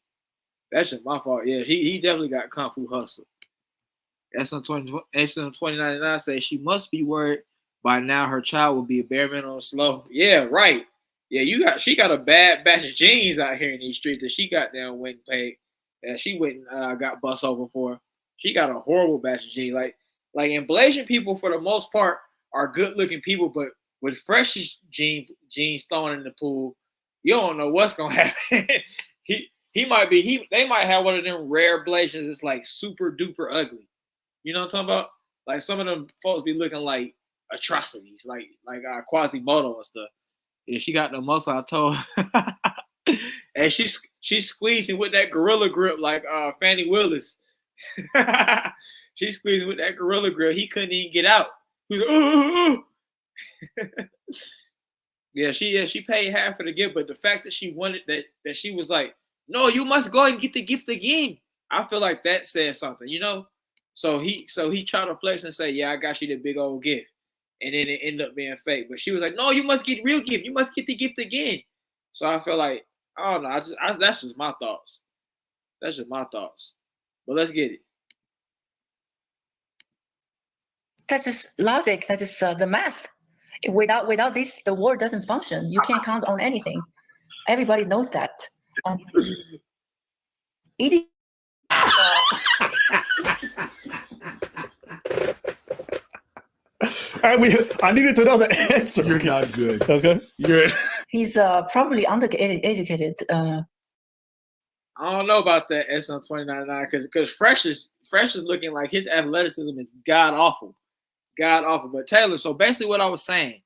That's just my fault. Yeah, he definitely got Kung Fu hustle. SM2099 says she must be worried by now her child will be a bare minimum slow. Yeah, right. Yeah, she got a bad batch of jeans out here in these streets that she got down went and paid. And she went and got bust over for. She got a horrible batch of jeans. Like in Blasian people for the most part are good looking people, but with fresh jeans thrown in the pool, you don't know what's gonna happen. They might have one of them rare Blasians that's like super duper ugly. You know what I'm talking about? Like some of them folks be looking like atrocities, like Quasimodo and stuff. Yeah, she got no muscle, I told her. And she squeezed him with that gorilla grip like Fannie Willis. She squeezed him with that gorilla grip. He couldn't even get out. He was like, yeah, she paid half of the gift, but the fact that she wanted that she was like, no, you must go and get the gift again. I feel like that says something, you know? So he tried to flex and say, yeah, I got you the big old gift. And then it ended up being fake. But she was like, no, you must get real gift. You must get the gift again. So I feel like, I don't know. That's just my thoughts. That's just my thoughts. But let's get it. That's just logic. That's just the math. Without this, the world doesn't function. You can't count on anything. Everybody knows that. And I needed to know the answer. You're not good. Okay. He's probably undereducated. I don't know about that SM2099 because Fresh is looking like his athleticism is god awful. But Taylor, so basically what I was saying.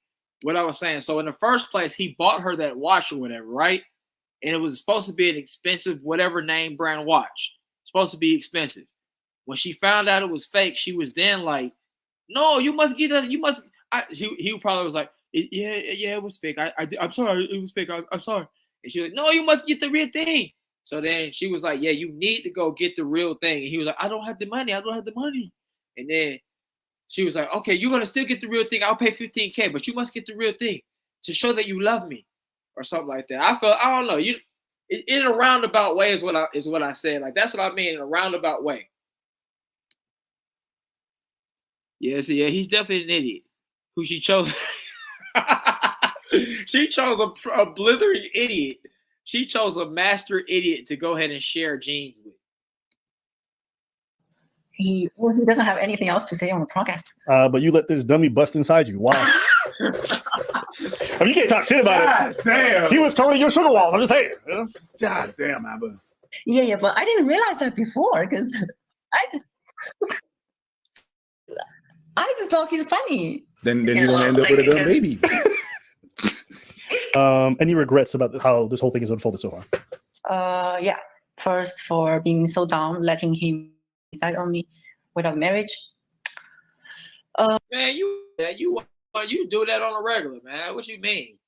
So in the first place, he bought her that watch or whatever, right? And it was supposed to be an expensive whatever name brand watch. It's supposed to be expensive. When she found out it was fake, she was then like, no, you must get it. You must. He probably was like, yeah, it was fake. I'm sorry, it was fake. I'm sorry. And she was like, no, you must get the real thing. So then she was like, yeah, you need to go get the real thing. And he was like, I don't have the money. And then she was like, okay, you're going to still get the real thing. I'll pay $15K, but you must get the real thing to show that you love me or something like that. I don't know. In a roundabout way is what I said. Like, that's what I mean in a roundabout way. Yes, yeah, he's definitely an idiot. Who she chose? She chose a blithering idiot. She chose a master idiot to go ahead and share genes with. He doesn't have anything else to say on the podcast. But you let this dummy bust inside you. Wow. I mean, you can't talk shit about it. Damn. He was totally your sugar walls. I'm just saying. You know? God damn, Abba. Yeah, but I didn't realize that before because I just thought he's funny. Then you're gonna end up with a dumb baby. Any regrets about how this whole thing has unfolded so far? Yeah. First, for being so dumb, letting him decide on me without marriage. Man, you do that on a regular, man. What you mean?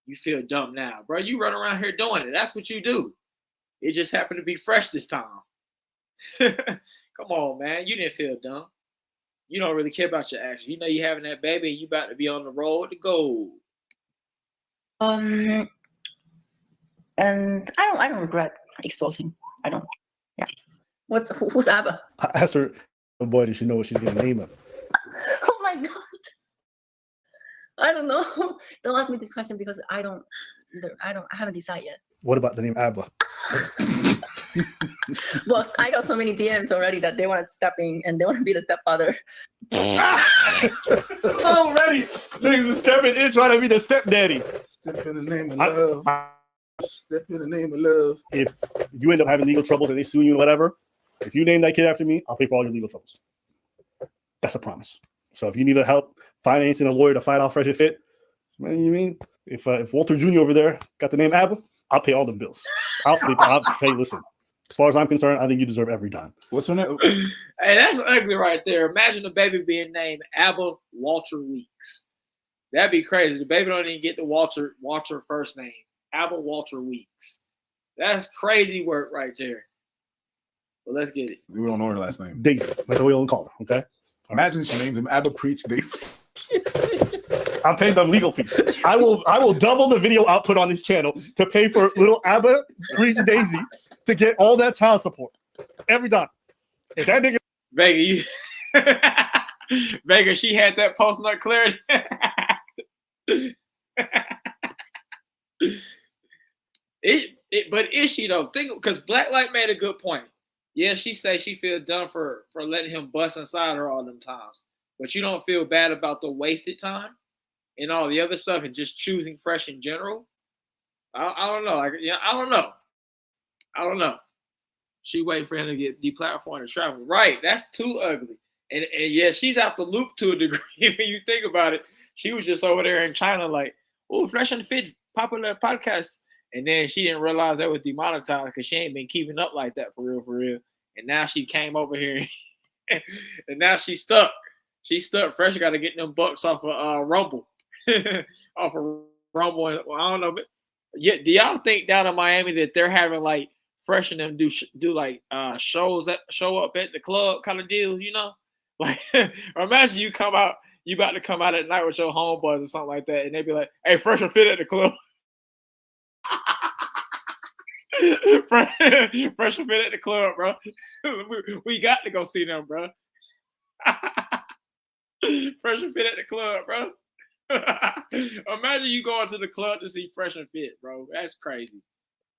You feel dumb now, bro? You run around here doing it. That's what you do. It just happened to be fresh this time. Come on, man. You didn't feel dumb. You don't really care about your actions. You know you having that baby and you about to be on the road to gold. And I don't regret exposing. I don't. Yeah. Who's Abba? I asked her, oh boy, does she know what she's going to name him? Oh my god. I don't know. Don't ask me this question because I haven't decided yet. What about the name Abba? Well, I got so many DMs already that they want to step in and they want to be the stepfather. Already, niggas is stepping in trying to be the stepdaddy. Step in the name of love. Step in the name of love. If you end up having legal troubles and they sue you or whatever, if you name that kid after me, I'll pay for all your legal troubles. That's a promise. So if you need help financing a lawyer to fight off Fresh and Fit, man, you mean if Walter Jr. over there got the name Abba, I'll pay all the bills. I'll sleep. Hey, listen. As far as I'm concerned, I think you deserve every dime. What's her name? Hey, that's ugly right there. Imagine the baby being named Abba Walter Weeks. That'd be crazy. The baby don't even get the Walter first name. Abba Walter Weeks. That's crazy work right there. Well, let's get it. We don't know her last name. Daisy. That's what we all call her, okay? Imagine she names him Abba Preach Daisy. I'm paying them legal fees. I will double the video output on this channel to pay for little Abba Preach Daisy to get all that child support. Every dime. If that nigga Vega, she had that post nut cleared. But is she though? Think because Blacklight made a good point. Yeah, she say she feel dumb for letting him bust inside her all them times. But you don't feel bad about the wasted time and all the other stuff and just choosing Fresh in general. I don't know. I don't know. She waiting for him to get deplatformed and travel. Right. That's too ugly. And yeah, she's out the loop to a degree when you think about it. She was just over there in China like, oh, Fresh and Fit, popular podcast. And then she didn't realize that was demonetized because she ain't been keeping up like that for real. And now she came over here and now she's stuck. She's stuck. Fresh got to get them bucks off of Rumble. Off of Rumble. I don't know. But yeah, do y'all think down in Miami that they're having like Fresh and them do like shows that show up at the club kind of deals, you know? Like, or imagine you about to come out at night with your homeboys or something like that, and they be like, hey, Fresh and Fit at the club. Fresh and Fit at the club, bro. we got to go see them, bro. Fresh and Fit at the club, bro. Imagine you going to the club to see Fresh and Fit, bro. That's crazy.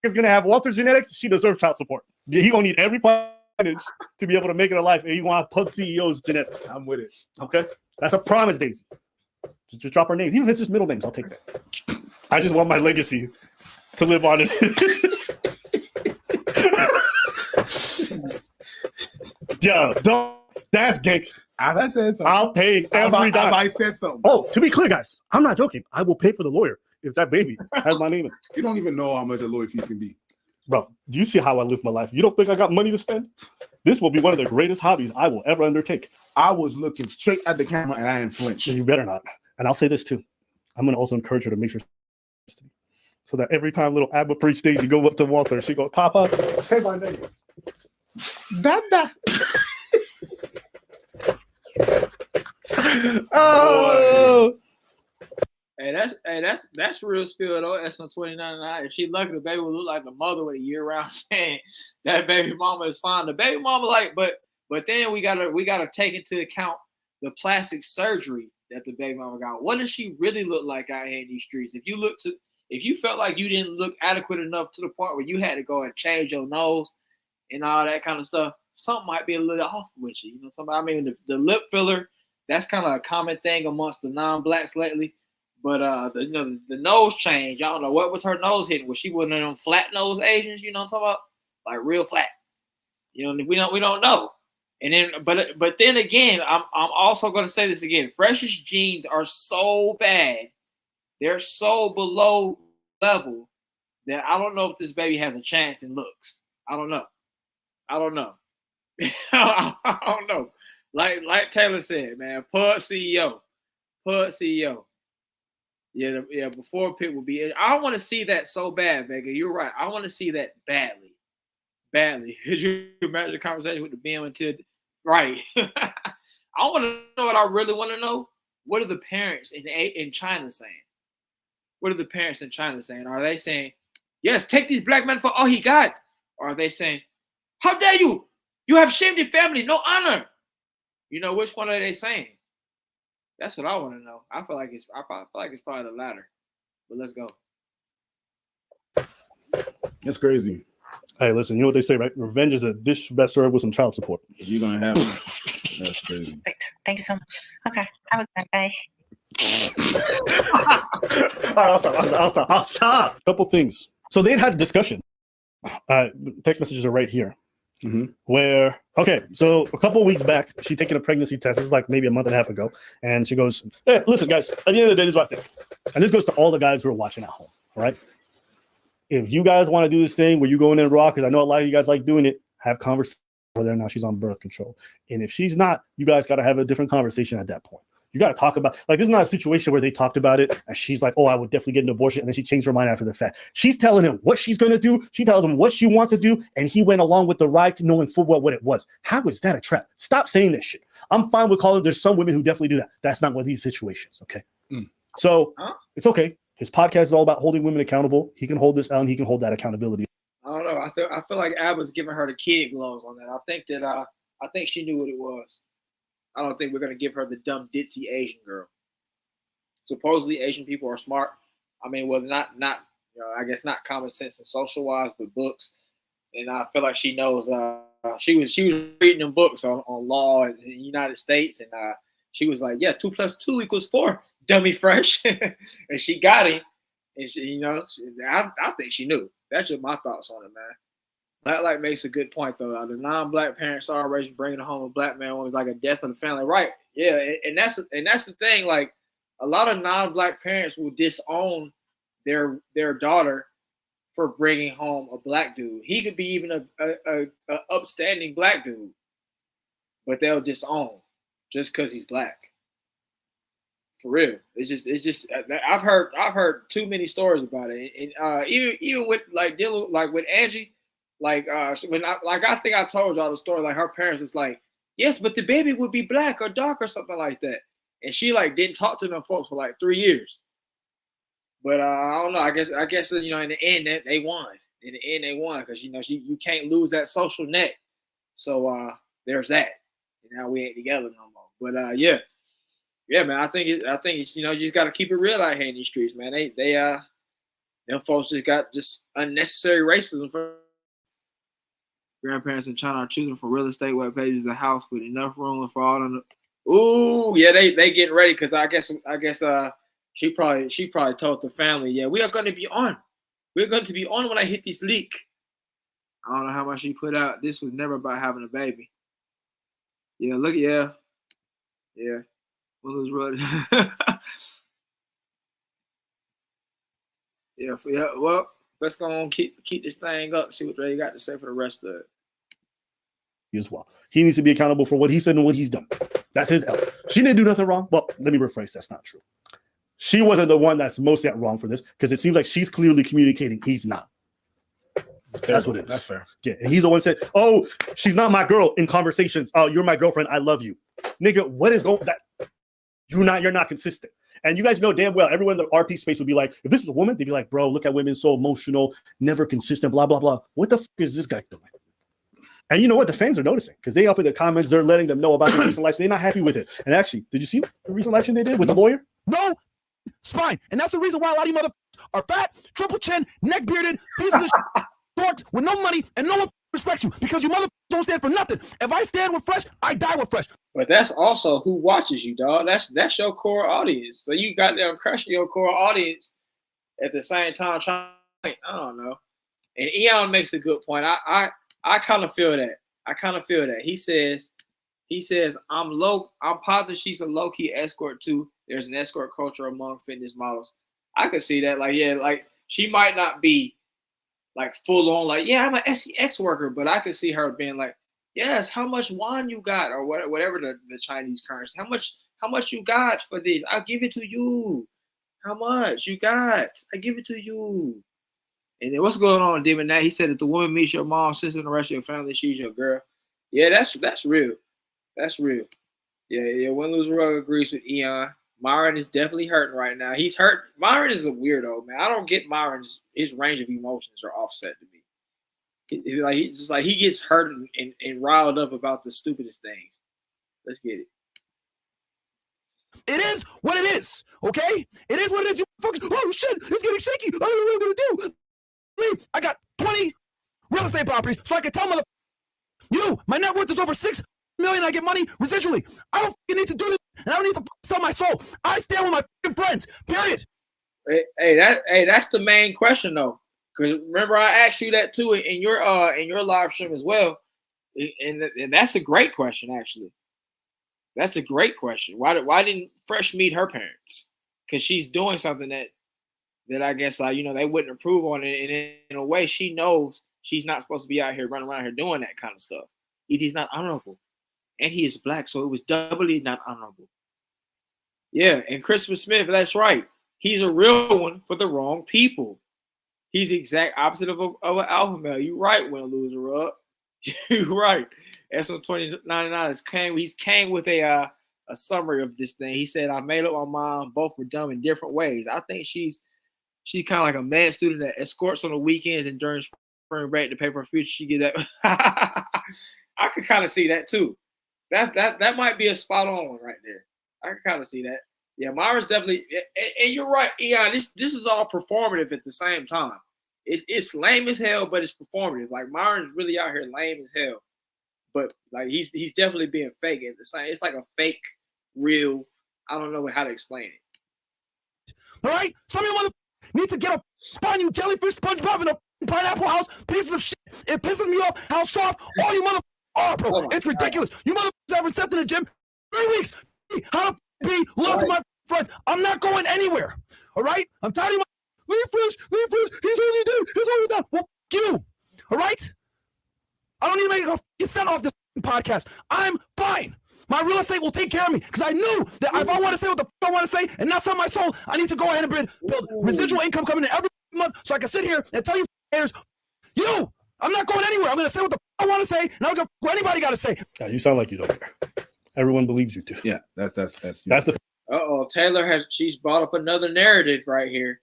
is gonna have Walter's genetics. She deserves child support. He gonna need every financial to be able to make it in life, and he want Pub CEO's genetics. I'm with it. Okay, that's a promise, Daisy. Just drop our names, even if it's just middle names. I'll take that. I just want my legacy to live on it. Yo, don't. That's gangster. I said something. I'll pay every dime. I said something. Oh, to be clear, guys, I'm not joking. I will pay for the lawyer if that baby has my name in it. You don't even know how much a lawyer fee can be. Bro, do you see how I live my life? You don't think I got money to spend? This will be one of the greatest hobbies I will ever undertake. I was looking straight at the camera and I didn't flinch. You better not. And I'll say this too. I'm going to also encourage her to make sure so that every time little Abba Preach Daisy go up to Walter, she goes, Papa, hey, my name. Dada. Oh. Hey, that's real spill though. SM29. If she lucky, the baby will look like the mother with a year-round tan. That baby mama is fine. The baby mama but then we gotta take into account the plastic surgery that the baby mama got. What does she really look like out here in these streets? If you felt like you didn't look adequate enough to the point where you had to go and change your nose and all that kind of stuff, something might be a little off with you. You know, somebody. I mean, the lip filler, that's kind of a common thing amongst the non-blacks lately. But the nose change. I don't know what was her nose hitting. Was she one of them flat nose Asians? You know what I'm talking about? Like real flat. You know, we don't know. And then, but then again, I'm also going to say this again. Fresh's genes are so bad, they're so below level that I don't know if this baby has a chance in looks. I don't know. I don't know. I don't know. Like Taylor said, man, PUD CEO. Yeah, before Pitt will be. I want to see that so bad, Vega. You're right. I want to see that badly. Could you imagine the conversation with the BM until right? I want to know what I really want to know. What are the parents in China saying? What are the parents in China saying? Are they saying, yes, take this black man for all he got? Or are they saying, how dare you? You have shamed your family, no honor. You know, which one are they saying? That's what I want to know. I feel like it's probably the latter. But let's go. It's crazy. Hey, listen, you know what they say, right? Revenge is a dish best served with some child support. You're gonna have it. That's crazy. Great. Thank you so much. Okay. Have a good day. All right, I'll stop. Couple things. So they had a discussion. Text messages are right here. Mm-hmm. Where, okay, so a couple of weeks back, she taken a pregnancy test. This is like maybe a month and a half ago. And she goes, hey, listen, guys, at the end of the day, this is what I think. And this goes to all the guys who are watching at home, all right? If you guys want to do this thing where you go in and raw, because I know a lot of you guys like doing it, have conversation with her now. She's on birth control. And if she's not, you guys got to have a different conversation at that point. You got to talk about, like, this is not a situation where they talked about it and she's like, oh, I would definitely get an abortion. And then she changed her mind after the fact. She's telling him what she's going to do. She tells him what she wants to do. And he went along with the ride to knowing full well what it was. How is that a trap? Stop saying that shit. I'm fine with calling. There's some women who definitely do that. That's not one of these situations. Okay. So it's okay. His podcast is all about holding women accountable. He can hold this out and he can hold that accountability. I don't know. I feel like Abba's giving her the kid gloves on that. I think she knew what it was. I don't think we're gonna give her the dumb ditzy Asian girl. Supposedly Asian people are smart. I mean, well, not I guess not common sense and social wise, but books. And I feel like she knows. She was reading them books on law in the United States, and she was like, yeah, 2 + 2 = 4. Dummy fresh, and she got him. And she, I think she knew. That's just my thoughts on it, man. Black makes a good point though. The non-black parents are already bringing home a black man when it's like a death in the family, right? Yeah, and that's the thing. Like a lot of non-black parents will disown their daughter for bringing home a black dude. He could be even a upstanding black dude, but they'll disown just because he's black. For real, it's just I've heard too many stories about it, and even with like dealing like with Angie. Like I think I told y'all the story. Like her parents is like, yes, but the baby would be black or dark or something like that. And she like didn't talk to them folks for like 3 years. But I don't know. I guess in the end they won. In the end they won because you can't lose that social net. So there's that. And now we ain't together no more. But yeah, man. I think it's you just got to keep it real out here in these streets, man. They them folks just got unnecessary racism for. Grandparents in China are choosing for real estate web pages a house with enough room for all of them. Ooh, yeah, they getting ready because I guess she probably told the family, yeah, we are going to be on. We're going to be on when I hit this leak. I don't know how much she put out. This was never about having a baby. Yeah, look, yeah. Well, it was running. Yeah. Well, let's go on keep this thing up. See what they got to say for the rest of it. As well, he needs to be accountable for what he said and what he's done. That's his L. She didn't do nothing wrong. Well, let me rephrase. That's not true. She wasn't the one that's most at wrong for this because it seems like she's clearly communicating he's not. That's what it is. That's fair. Yeah, and he's the one that said, "Oh, she's not my girl." In conversations, "Oh, you're my girlfriend. I love you." Nigga, what is going that? You're not consistent. And you guys know damn well everyone in the RP space would be like, if this was a woman, they'd be like, bro, look at women so emotional, never consistent, blah, blah, blah. What the fuck is this guy doing? And you know what? The fans are noticing because they up in the comments, they're letting them know about the recent live stream. They're not happy with it. And actually, did you see the recent live stream they did with the lawyer? No spine. And that's the reason why a lot of you mother are fat, triple chin, neck bearded, pieces of dorks with no money, and no one respects you because you mother don't stand for nothing. If I stand with Fresh, I die with Fresh. But that's also who watches you, dog. That's your core audience. So you got them crushing your core audience at the same time trying. I don't know. And Eon makes a good point. I kind of feel that. He says, I'm positive she's a low-key escort too. There's an escort culture among fitness models. I could see that. Like, yeah, like she might not be like full on, like, yeah, I'm an SEX worker, but I could see her being like, yes, how much wine you got, or whatever the Chinese currency. How much you got for this? I'll give it to you. How much you got? I give it to you. And then what's going on, Demon? Now he said that the woman meets your mom, sister, and the rest of your family, she's your girl. Yeah, that's real. That's real. Yeah. Win Lose Rug agrees with Eon. Myron is definitely hurting right now. He's hurt. Myron is a weirdo, man. I don't get Myron's his range of emotions are offset to me. He gets hurt and riled up about the stupidest things. Let's get it. It is what it is, okay? It is what it is. You folks, oh shit, it's getting shaky. I don't know what I'm gonna do. I got 20 real estate properties, so I can tell my net worth is over $6 million. I get money residually. I don't need to do this, and I don't need to sell my soul. I stand with my friends. Period. That's the main question though, because remember I asked you that too in your live stream as well, and that's a great question actually. That's a great question. Why didn't Fresh meet her parents? Because she's doing something that I guess they wouldn't approve on it, and in a way she knows she's not supposed to be out here running around here doing that kind of stuff. He's not honorable, and he is black, so it was doubly not honorable. Yeah, and Christopher Smith, that's right. He's a real one for the wrong people. He's the exact opposite of an alpha male. You right, Win Loser Up. You right. SM2099 came with a summary of this thing. He said, I made up my mind. Both were dumb in different ways. I think she's kind of like a mad student that escorts on the weekends and during spring break to pay for her future. She get that. I could kind of see that too. That might be a spot on one right there. I can kind of see that. Yeah, Myra's definitely, and you're right, Eon. This is all performative at the same time. It's lame as hell, but it's performative. Like Myron's really out here lame as hell, but like he's definitely being fake at the same. It's like a fake, real. I don't know how to explain it. All right, some of you need to get a spawn, you jellyfish, SpongeBob, and a pineapple house pieces of shit. It pisses me off how soft all you mother are, bro. It's ridiculous. You mother ever stepped in the gym 3 weeks? How to be love to my friends? I'm not going anywhere. All right, I'm tired of my leave Fresh. He's only done. Well, you. All right. I don't need to make a cent off this podcast. I'm fine. My real estate will take care of me because I knew that if I want to say what the I want to say and not sell my soul, I need to go ahead and build residual income coming in every month so I can sit here and tell you, I'm not going anywhere. I'm going to say what the I want to say, and I don't care what anybody got to say. Yeah, you sound like you don't care. Everyone believes you do. Yeah, that's the. Taylor she's brought up another narrative right here.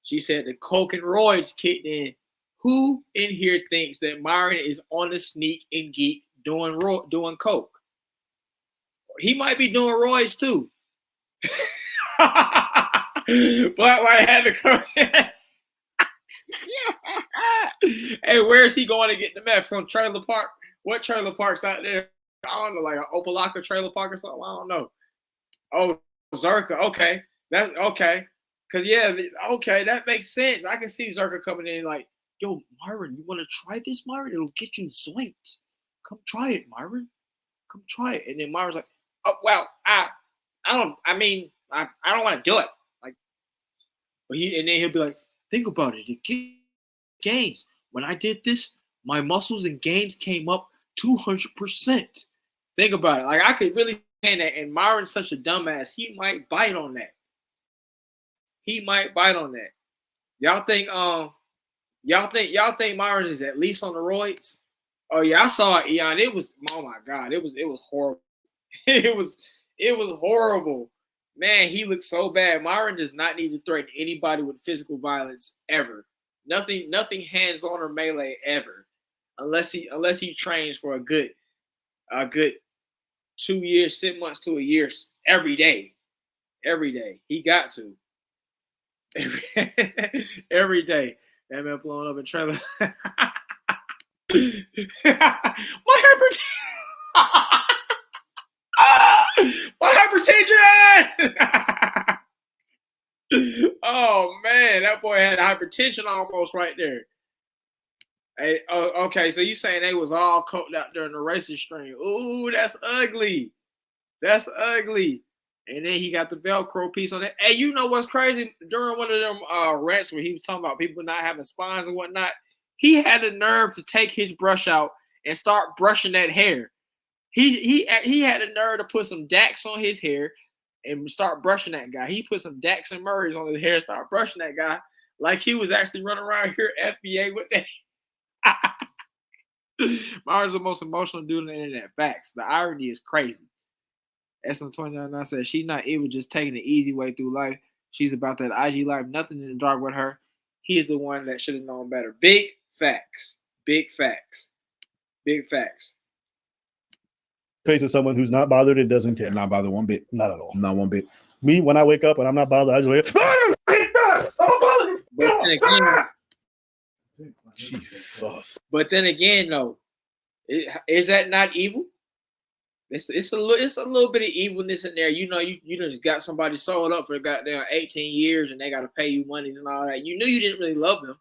She said the coke and roids kicked in. Who in here thinks that Myron is on the sneak and geek doing coke? He might be doing roids too. But I had to come in. Hey, where's he going to get the meth? Some trailer park? What trailer park's out there? I don't know, like an Opalaka trailer park or something. I don't know. Oh, Zerka. Okay, that's okay. Cause that makes sense. I can see Zerka coming in like, yo, Myron, you want to try this, Myron? It'll get you zoinked. Come try it, Myron. Come try it. And then Myron's like, oh well, I don't want to do it. Like, but then he'll be like, think about it. It gains. When I did this, my muscles and gains came up 200%. Think about it. Like I could really say that. And Myron's such a dumbass. He might bite on that. Y'all think Myron is at least on the roids? Oh yeah, I saw it, Eon. It was, oh my God, it was horrible. It was horrible. Man, he looked so bad. Myron does not need to threaten anybody with physical violence ever. Nothing hands-on or melee ever. unless he trains for a good 2 years, 6 months to a year every day. Every day. He got to. Every day. That man blowing up a trailer. My hypertension! Oh man, that boy had hypertension almost right there. Hey, okay, so you saying they was all coked out during the racing stream? Ooh, that's ugly. That's ugly. And then he got the Velcro piece on it. Hey, you know what's crazy? During one of them rants where he was talking about people not having spines and whatnot, he had the nerve to take his brush out and start brushing that hair. He had the nerve to put some Dax on his hair and start brushing that guy. He put some Dax and Murray's on his hair and start brushing that guy like he was actually running around here FBA with that. Maree's the most emotional dude on the internet. Facts. The irony is crazy. SM29 said she's not even just taking the easy way through life. She's about that IG life. Nothing in the dark with her. He is the one that should have known better. Big facts. Big facts. Big facts. Face of someone who's not bothered and doesn't care. Not bothered one bit. Not at all. Not one bit. Me, when I wake up and I'm not bothered, I just wake up. But then again, Jesus. But then again, though, is that not evil? It's a little bit of evilness in there. You know, you just got somebody sold up for goddamn 18 years and they got to pay you monies and all that. You knew you didn't really love them,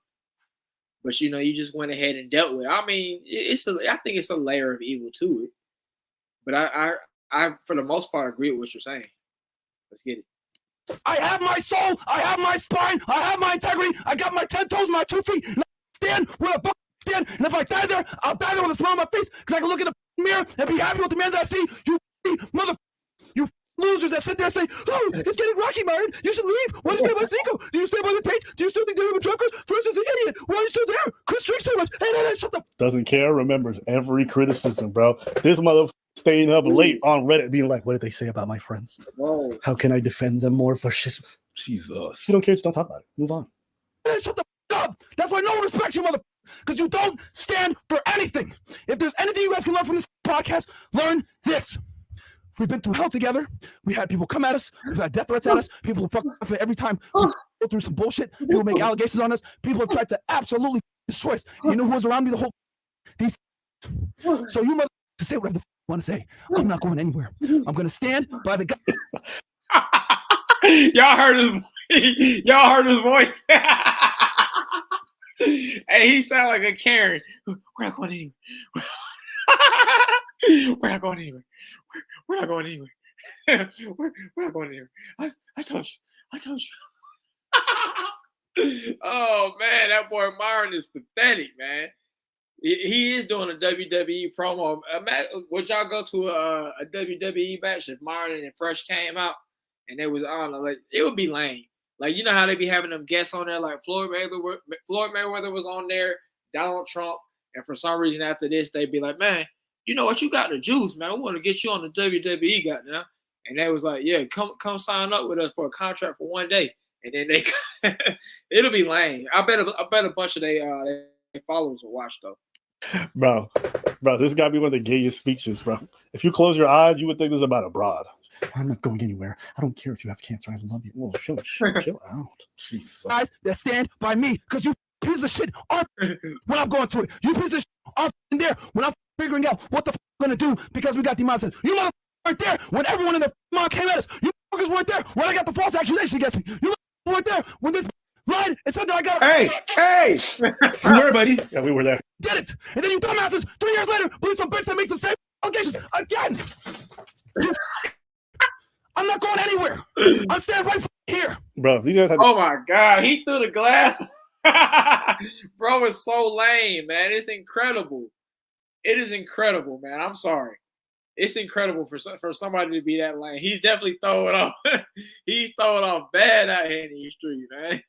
but you know you just went ahead and dealt with it. I mean, I think it's a layer of evil to it. But I for the most part agree with what you're saying. Let's get it. I have my soul. I have my spine. I have my integrity. I got my 10 toes, my 2 feet. And I stand where I stand. And if I die there, I'll die there with a smile on my face because I can look in the mirror and be happy with the man that I see. You losers that sit there and say, "Oh, it's getting rocky, Martin. You should leave. Why do you stay by Cinco? Do you stay by the Tate? Do you still think they're drunk? Chris is the idiot. Why are you still there? Chris drinks too much. Hey, shut the." Doesn't care, remembers every criticism, bro. This mother staying up late on Reddit being like, what did they say about my friends? Whoa. How can I defend them more for shit? Jesus. If you don't care, just don't talk about it. Move on. Hey, shut the up. That's why no one respects you, mother. Because you don't stand for anything. If there's anything you guys can learn from this podcast, learn this. We've been through hell together. We had people come at us. We've had death threats at us. People fuck up every time we go through some bullshit. People make allegations on us. People have tried to absolutely destroy us. You know who was around me the whole these. So you mother can say whatever the you want to say. I'm not going anywhere. I'm going to stand by the guy. Y'all heard his voice. Y'all heard his voice. Hey, he sound like a Karen. We're not going anywhere. We're not going anywhere. We're not going anywhere. We're not going anywhere. I told you. Oh man, that boy Martin is pathetic, man. He is doing a WWE promo. Would y'all go to a WWE match if Martin and Fresh came out and they was on? Like, it would be lame. Like, you know how they be having them guests on there, like Floyd Mayweather was on there, Donald Trump, and for some reason after this, they'd be like, man, you know what, you got the juice, man. We want to get you on the WWE, goddamn. And they was like, yeah, come sign up with us for a contract for one day. And then they, it'll be lame. I bet a bunch of their followers will watch though. Bro, this got to be one of the gayest speeches, bro. If you close your eyes, you would think this is about a broad. I'm not going anywhere. I don't care if you have cancer. I love you. Whoa, chill out. Jesus. Guys that stand by me because you piece of shit are when I'm going through it. You piece of shit are there when I'm figuring out what the I'm going to do because we got demonetized. You motherfuckers weren't there when everyone in the mom came at us. You motherfuckers weren't there when I got the false accusation against me. You motherfuckers weren't there when this lied and said that I got. Hey! You were, buddy. Yeah, we were there. Did it. And then you dumbasses 3 years later believe some bitch that makes the same allegations again. I'm not going anywhere. I'm standing right here. Bro, these guys have oh my God, he threw the glass. Bro, it's so lame, man. It's incredible. It is incredible, man. I'm sorry. It's incredible for somebody to be that lame. He's definitely throwing off. He's throwing off bad out here in the street, man.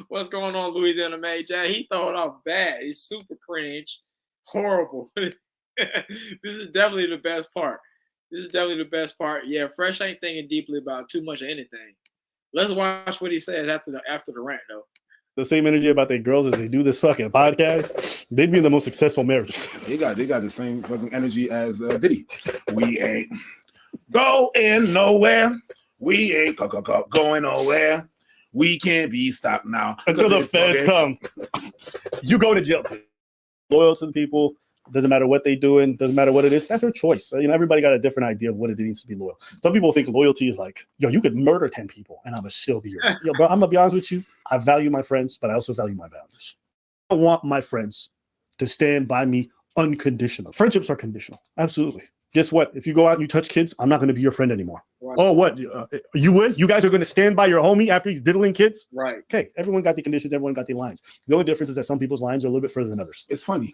What's going on, Louisiana Major? He throwing off bad. It's super cringe, horrible. This is definitely the best part. Yeah, Fresh ain't thinking deeply about too much of anything. Let's watch what he says after the rant, though. the same energy about their girls as they do this fucking podcast, they'd be in the most successful marriages. They got the same fucking energy as Diddy. We ain't going nowhere. We ain't going nowhere. We can't be stopped now Until the feds come. You go to jail. Loyal to the people. Doesn't matter what they doing. Doesn't matter what it is. That's their choice. So, everybody got a different idea of what it means to be loyal. Some people think loyalty is like, yo, you could murder 10 people and I'm gonna still be your friend. Yo, bro, I'm gonna be honest with you. I value my friends, but I also value my values. I want my friends to stand by me unconditional. Friendships are conditional. Absolutely. Guess what? If you go out and you touch kids, I'm not going to be your friend anymore. Right. Oh, what? You would? You guys are going to stand by your homie after he's diddling kids? Right. Okay. Everyone got the conditions. Everyone got the lines. The only difference is that some people's lines are a little bit further than others. It's funny.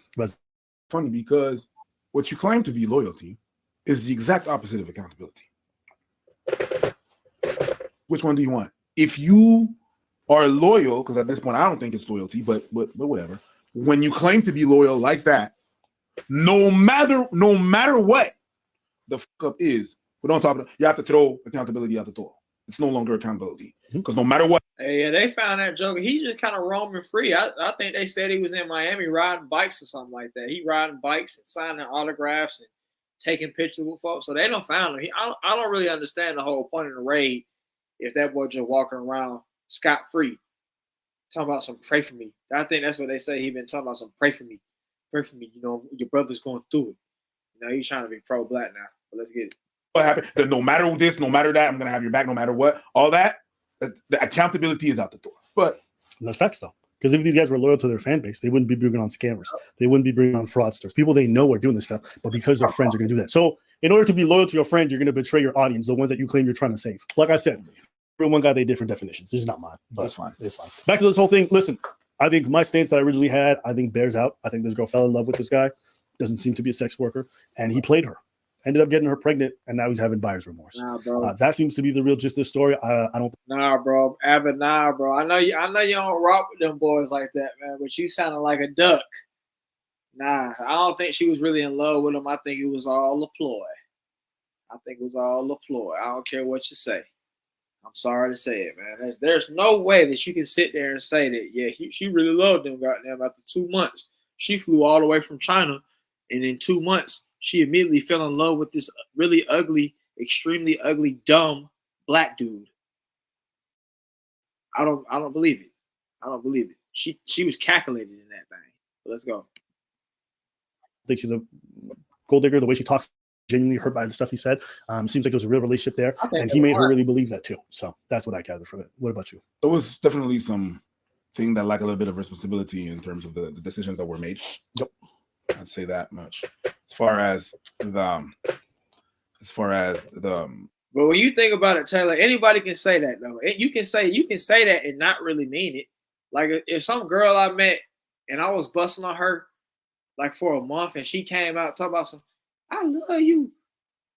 Because what you claim to be loyalty is the exact opposite of accountability. Which one do you want? If you are loyal, because at this point I don't think it's loyalty, but whatever. When you claim to be loyal like that, no matter what the fuck up is, we don't talk about, you have to throw accountability out the door. It's no longer accountability because no matter what. Hey, yeah, they found that joker. He just kind of roaming free. I think they said he was in Miami riding bikes or something like that. He riding bikes and signing autographs and taking pictures with folks. So they don't found him. I don't really understand the whole point of the raid if that boy just walking around scot free, talking about some pray for me. I think that's what they say. He been talking about some pray for me. Pray for me. Your brother's going through it. He's trying to be pro-black now. But let's get it. What happened? That no matter this, no matter that, I'm gonna have your back no matter what. All that, the accountability is out the door. But that's facts though. Because if these guys were loyal to their fan base, they wouldn't be bringing on scammers. They wouldn't be bringing on fraudsters. People they know are doing this stuff, but because their friends are going to do that. So in order to be loyal to your friend, you're going to betray your audience, the ones that you claim you're trying to save. Like I said, everyone got their different definitions. This is not mine. But that's fine. It's fine. Back to this whole thing. Listen, I think my stance that I originally had, I think bears out. I think this girl fell in love with this guy. Doesn't seem to be a sex worker. And he played her. Ended up getting her pregnant, and now he's having buyer's remorse. Nah, bro. That seems to be the real gist of the story. I don't. Nah, bro. Abbott, nah, bro. I know you don't rock with them boys like that, man. But you sounded like a duck. Nah, I don't think she was really in love with him. I think it was all a ploy. I don't care what you say. I'm sorry to say it, man. There's no way that you can sit there and say that, yeah, she really loved him, goddamn. After 2 months, she flew all the way from China, and in 2 months, she immediately fell in love with this really ugly, extremely ugly, dumb black dude. I don't believe it. I don't believe it. She was calculated in that thing. But let's go. I think she's a gold digger. The way she talks, genuinely hurt by the stuff he said. Seems like there was a real relationship there, and he made her really believe that too. So that's what I gather from it. What about you? There was definitely some thing that lacked a little bit of responsibility in terms of the decisions that were made. Yep. I'd say that much. As far as the but when you think about it, Taylor, anybody can say that though. You can say that and not really mean it. Like if some girl I met and I was busting on her like for a month and she came out talking about some, I love you.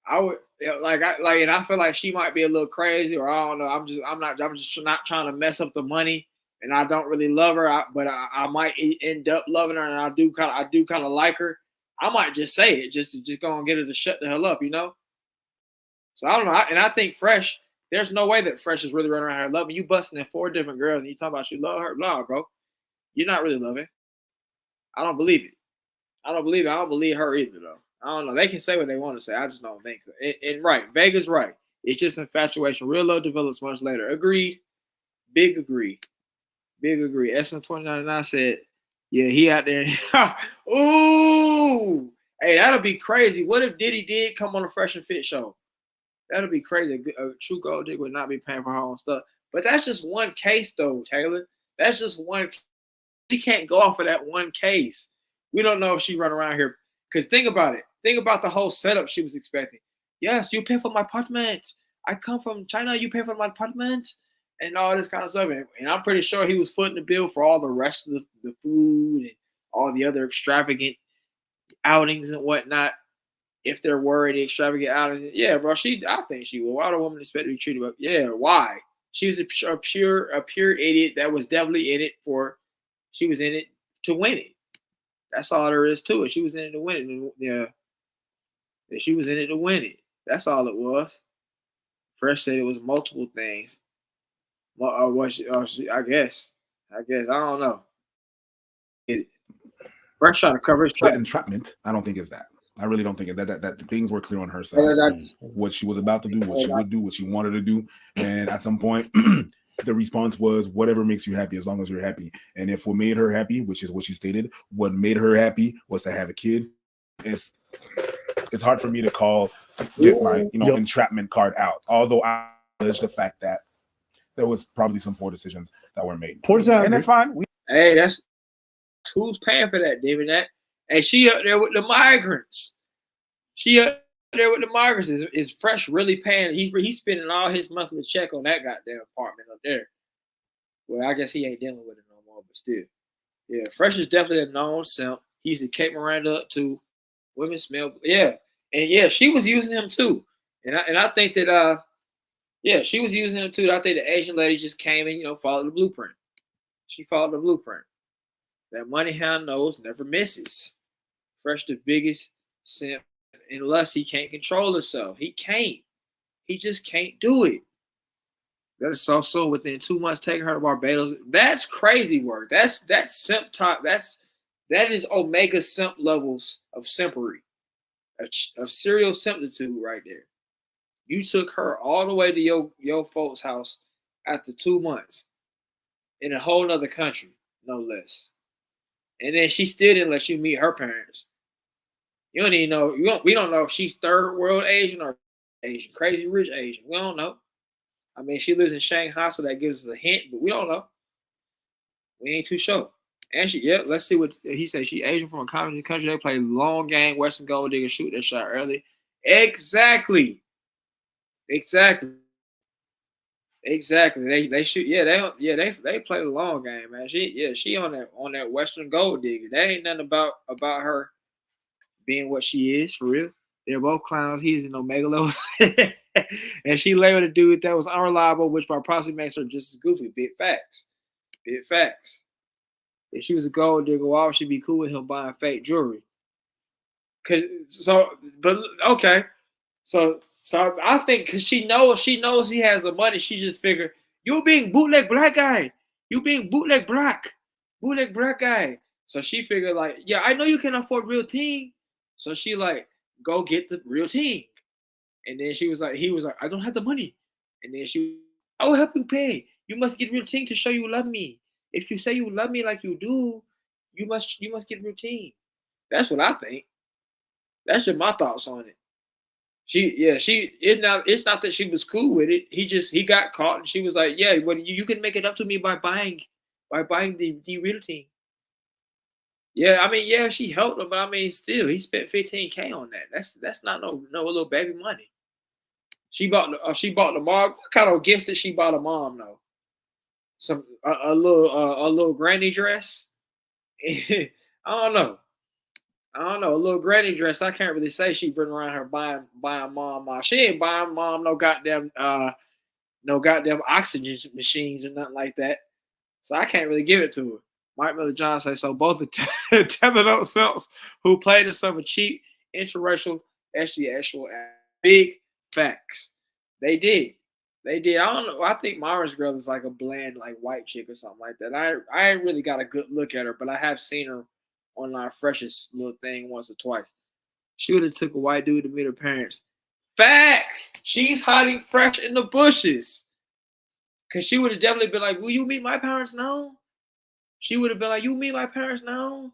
I would and I feel like she might be a little crazy, or I don't know. I'm just not trying to mess up the money, and I don't really love her, but I might end up loving her, and I do kind of like her. I might just say it just go and get her to shut the hell up, So I don't know, and I think Fresh. There's no way that Fresh is really running around here loving you, busting in 4 different girls, and you talking about you love her. No, bro, you're not really loving. I don't believe it. I don't believe her either, though. I don't know. They can say what they want to say. I just don't think. And right, Vega's right. It's just infatuation. Real love develops much later. Agreed. Big agree. SM2099 said, yeah, he out there. Ooh. Hey, that'll be crazy. What if Diddy did come on a Fresh and Fit show? That'll be crazy. A true gold digger would not be paying for her own stuff. But that's just one case, though, Taylor. That's just one. We can't go off of that one case. We don't know if she run around here. Because think about it. Think about the whole setup she was expecting. Yes, you pay for my apartment. I come from China. You pay for my apartment. And all this kind of stuff. And I'm pretty sure he was footing the bill for all the rest of the food and all the other extravagant outings and whatnot. If there were any extravagant outings. Yeah, bro, I think she would. Why would a woman expect to be treated like, yeah, why? She was a pure idiot that was definitely in it she was in it to win it. That's all there is to it. She was in it to win it. Yeah. She was in it to win it. That's all it was. Fresh said it was multiple things. I guess. I guess I don't know. Fresh trying to cover his But track. entrapment, I don't think is that. I really don't think that things were clear on her side. What she was about to do, what she would do, what she wanted to do, and at some point, the response was whatever makes you happy, as long as you're happy. And if what made her happy, which is what she stated, what made her happy was to have a kid. It's hard for me to get my entrapment card out. Although I acknowledge the fact that there was probably some poor decisions that were made, and that's fine. Hey, that's who's paying for that, David. That and she up there with the migrants. She up there with the migrants. Is Fresh really paying? He's spending all his monthly check on that goddamn apartment up there. Well, I guess he ain't dealing with it no more, but still. Yeah, Fresh is definitely a known simp. He used to Kate Miranda up to women smell. Yeah. And yeah, she was using him too. And I think that yeah, she was using him too. I think the Asian lady just came and, followed the blueprint. She followed the blueprint. That money hound knows never misses. Fresh the biggest simp unless he can't control himself. He can't. He just can't do it. That is so soon within 2 months taking her to Barbados. That's crazy work. That's simp talk. That is Omega simp levels of simpery. Of serial simpitude right there. You took her all the way to your folks' house after 2 months in a whole nother country, no less. And then she still didn't let you meet her parents. You don't even know. We don't know if she's third world Asian or Asian, crazy rich Asian. We don't know. I mean, she lives in Shanghai, so that gives us a hint, but we don't know. We ain't too sure. And let's see what he said. She Asian from a communist country. They play long game, Western gold digger, shoot that shot early. Exactly. They shoot. They play the long game, man. She on that Western gold digger. That ain't nothing about her being what she is for real. They're both clowns. He's in Omega level. And she labeled a dude that was unreliable, which by proxy makes her just as goofy. Big facts. If she was a gold digger, why would she be cool with him buying fake jewelry? So I think because she knows he has the money, she just figured, you being bootleg black guy. You being bootleg black guy. So she figured like, yeah, I know you can afford real thing. So she like, go get the real thing. And then he was like, I don't have the money. And then I will help you pay. You must get real thing to show you love me. If you say you love me like you do, you must get routine. That's what I think. That's just my thoughts on it. It's not that she was cool with it. He got caught and she was like, yeah, well, you can make it up to me by buying the real thing. Yeah, I mean, yeah, she helped him, but I mean, still, he spent $15K on that. That's not no little baby money. She bought the mom. What kind of gifts did she buy the mom though? A little granny dress. I don't know. A little granny dress. I can't really say she running around her buying mom. She ain't buying mom no goddamn oxygen machines or nothing like that. So I can't really give it to her. Mike Miller John says so. Both the tethered up selves who played themselves a cheap interracial actual big facts. They did. I don't know. I think Mara's girl is like a bland, like white chick or something like that. I ain't really got a good look at her, but I have seen her on our freshest little thing once or twice. She would have took a white dude to meet her parents. Facts. She's hiding Fresh in the bushes. Cause she would have definitely been like, will you meet my parents now? She would have been like, you meet my parents now?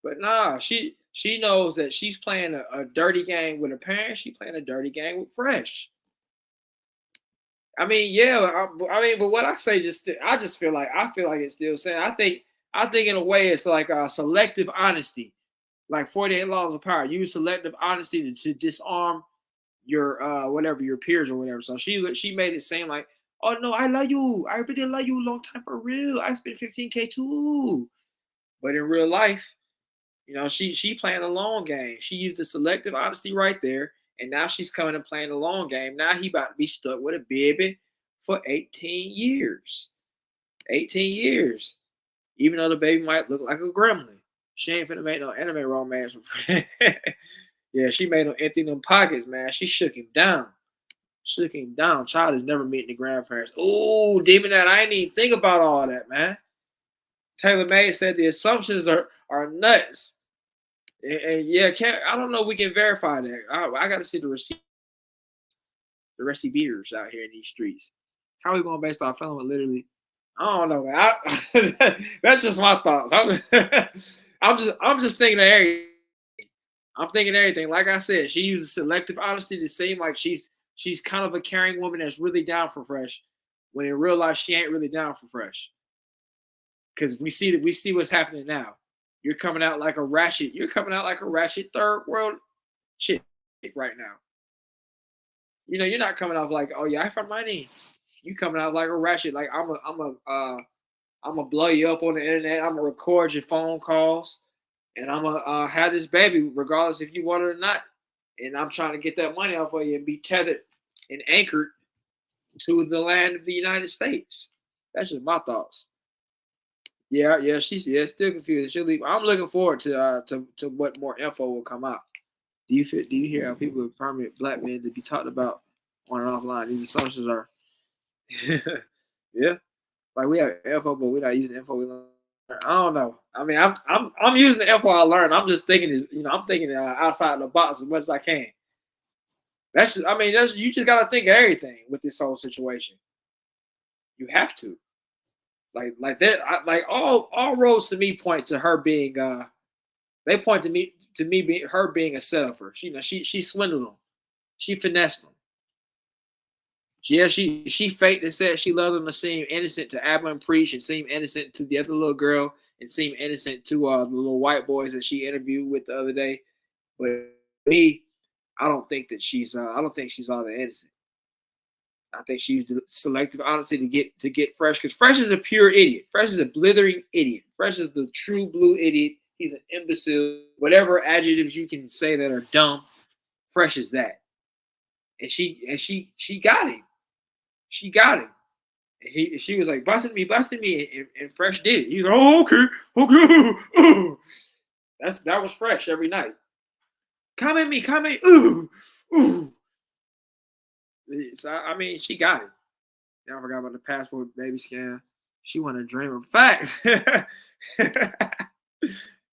But nah, she knows that she's playing a dirty game with her parents. She's playing a dirty game with Fresh. I mean, yeah. But what I say I feel like it's still saying. I think in a way it's like a selective honesty, like 48 laws of power. Use selective honesty to disarm your whatever your peers or whatever. So she made it seem like, oh no, I love you. I really love you a long time for real. I spent $15K too. But in real life, she playing a long game. She used the selective honesty right there. And now she's coming and playing the long game. Now he about to be stuck with a baby for 18 years. 18 years. Even though the baby might look like a gremlin. She ain't finna make no anime romance with Yeah, she made him empty them pockets, man. She shook him down. Child is never meeting the grandparents. Oh, demon that. I ain't even think about all that, man. Taylor May said the assumptions are nuts. And yeah, I don't know if we can verify that. I got to see the receipt beers out here in these streets. How are we going based off film? Literally, I don't know, man. That's just my thoughts. I'm just thinking of everything. I'm thinking everything. Like I said, she uses selective honesty to seem like she's kind of a caring woman that's really down for Fresh, when in real life she ain't really down for Fresh. Because we see what's happening now. You're coming out like a ratchet. You're coming out like a ratchet third world chick right now. You know, you're not coming off like, oh yeah, I found money. You coming out like a ratchet. Like I'm gonna blow you up on the internet. I'm gonna record your phone calls, and I'm gonna have this baby regardless if you want it or not. And I'm trying to get that money off of you and be tethered and anchored to the land of the United States. That's just my thoughts. Yeah, she's still confused. She'll leave. I'm looking forward to what more info will come out. Do you hear how people with permanent black men to be talked about on and offline? These assumptions are, yeah, like we have info, but we're not using info we learn. I don't know. I mean, I'm using the info I learned. I'm just thinking I'm thinking outside the box as much as I can. You just gotta think of everything with this whole situation. You have to. Like that, like all roads to me point to her being they point to me being her being a setupper. She swindled them. She finessed them. Yeah, she faked and said she loved them to seem innocent to Abba and Preach, and seem innocent to the other little girl, and seem innocent to the little white boys that she interviewed with the other day. But me, I don't think she's all that innocent. I think she used selective honesty to get Fresh, because Fresh is a pure idiot. Fresh is a blithering idiot. Fresh is the true blue idiot. He's an imbecile. Whatever adjectives you can say that are dumb, Fresh is that. And she got him. She got him. And she was like, busting me, and Fresh did it. He was like, oh, okay. That was Fresh every night. Come at me. Ooh. So, I mean, she got it. I forgot about the passport baby scam. She wanted to dream of facts.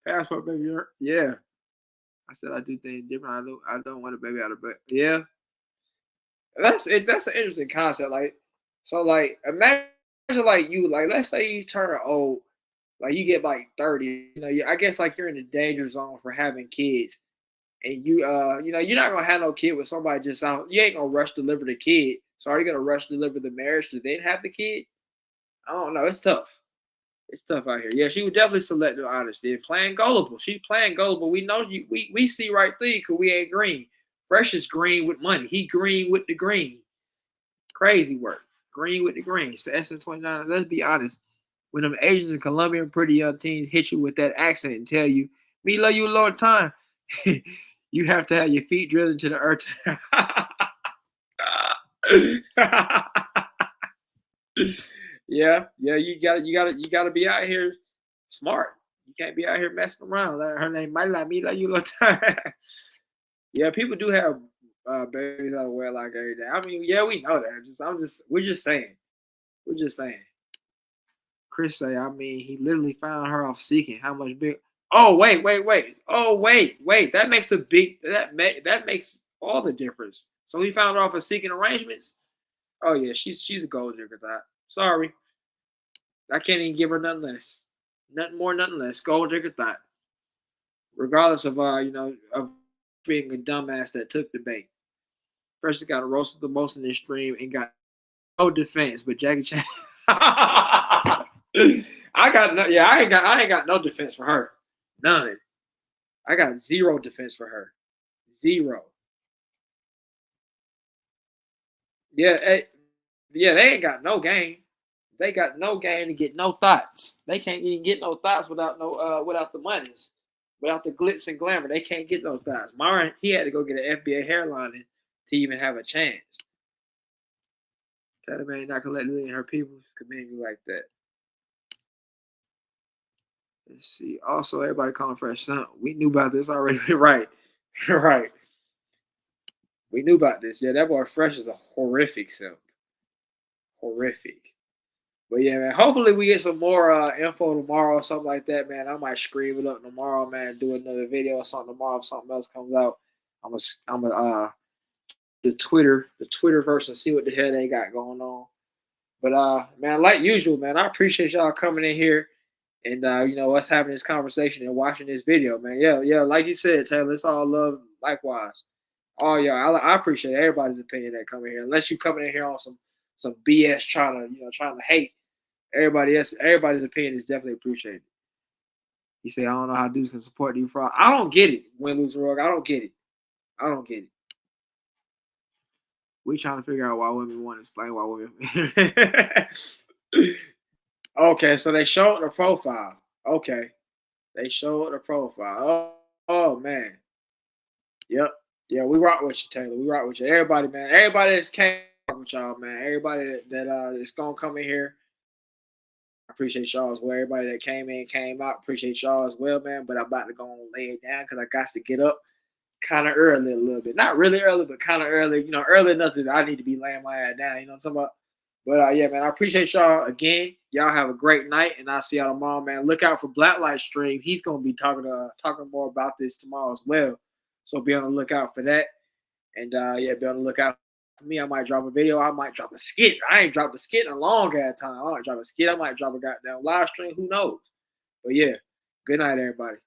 Passport baby, yeah. I said I do things different. I don't want a baby out of bed. Yeah. That's it. That's an interesting concept. Like imagine let's say you turn old, like you get like 30. I guess like you're in the danger zone for having kids. And you're not gonna have no kid with somebody just out. You ain't gonna rush deliver the kid. So are you gonna rush deliver the marriage to then have the kid? I don't know. It's tough. It's tough out here. Yeah, she would definitely select the honesty and playing gullible. She's playing gullible. We know we see right through you because we ain't green. Fresh is green with money. He green with the green. Crazy work. Green with the green. So SM29. Let's be honest. When them Asians and Colombian pretty young teens hit you with that accent and tell you, "Me love you a long time," you have to have your feet drilled into the earth. Yeah, you gotta be out here smart. You can't be out here messing around. Her name might not me like you all time. Yeah, people do have babies out of wedlock every day. I mean, yeah, we know that. We're just saying. Chris say, I mean, he literally found her off seeking. How much big? Oh wait. Oh wait. That makes that makes all the difference. So he found her off of seeking arrangements. Oh yeah, she's a gold digger. That. Sorry, I can't even give her nothing less, nothing more, nothing less. Gold digger thought. Regardless of of being a dumbass that took the bait. First, he got roasted the most in this stream and got no defense, but Jackie Chan. I ain't got no defense for her. None. I got zero defense for her. Zero. Yeah, they ain't got no game. They got no game to get no thoughts. They can't even get no thoughts without the monies, without the glitz and glamour. They can't get no thoughts. Maree, he had to go get an FBA hairline to even have a chance. That man not collectively and her people committing you like that. Let's see. Also, everybody calling Fresh son. We knew about this already. Right. We knew about this. Yeah, that boy Fresh is a horrific simp. Horrific. But yeah, man. Hopefully we get some more info tomorrow or something like that, man. I might scream it up tomorrow, man. Do another video or something tomorrow if something else comes out. I'm a the Twitter verse and see what the hell they got going on. But man, like usual, man, I appreciate y'all coming in here and us having this conversation and watching this video, man. Yeah, like you said, Taylor, it's all love likewise. All y'all, I appreciate everybody's opinion that come in here. Unless you coming in here on some BS trying to hate. Everybody's opinion is definitely appreciated. He said, I don't know how dudes can support you fraud. I don't get it. Win, lose, rug. I don't get it. We trying to figure out why women want to explain why women. Okay, so they showed the profile. Okay, they showed the profile. Oh man. Yep. Yeah, we rock with you, Taylor. We rock with you. Everybody, man. Everybody that's came with y'all, man. Everybody that is gonna come in here. I appreciate y'all as well. Everybody that came in, came out. Appreciate y'all as well, man. But I'm about to go and lay it down because I got to get up kind of early a little bit. Not really early, but kind of early. Early enough that I need to be laying my ass down. You know what I'm talking about? But yeah, man, I appreciate y'all again. Y'all have a great night, and I'll see y'all tomorrow, man. Look out for Blacklight stream. He's gonna be talking more about this tomorrow as well. So be on the lookout for that. And yeah, be on the lookout for me. I might drop a video. I might drop a skit. I ain't dropped a skit in a long ass time. I might drop a skit. I might drop a goddamn live stream. Who knows? But yeah, good night, everybody.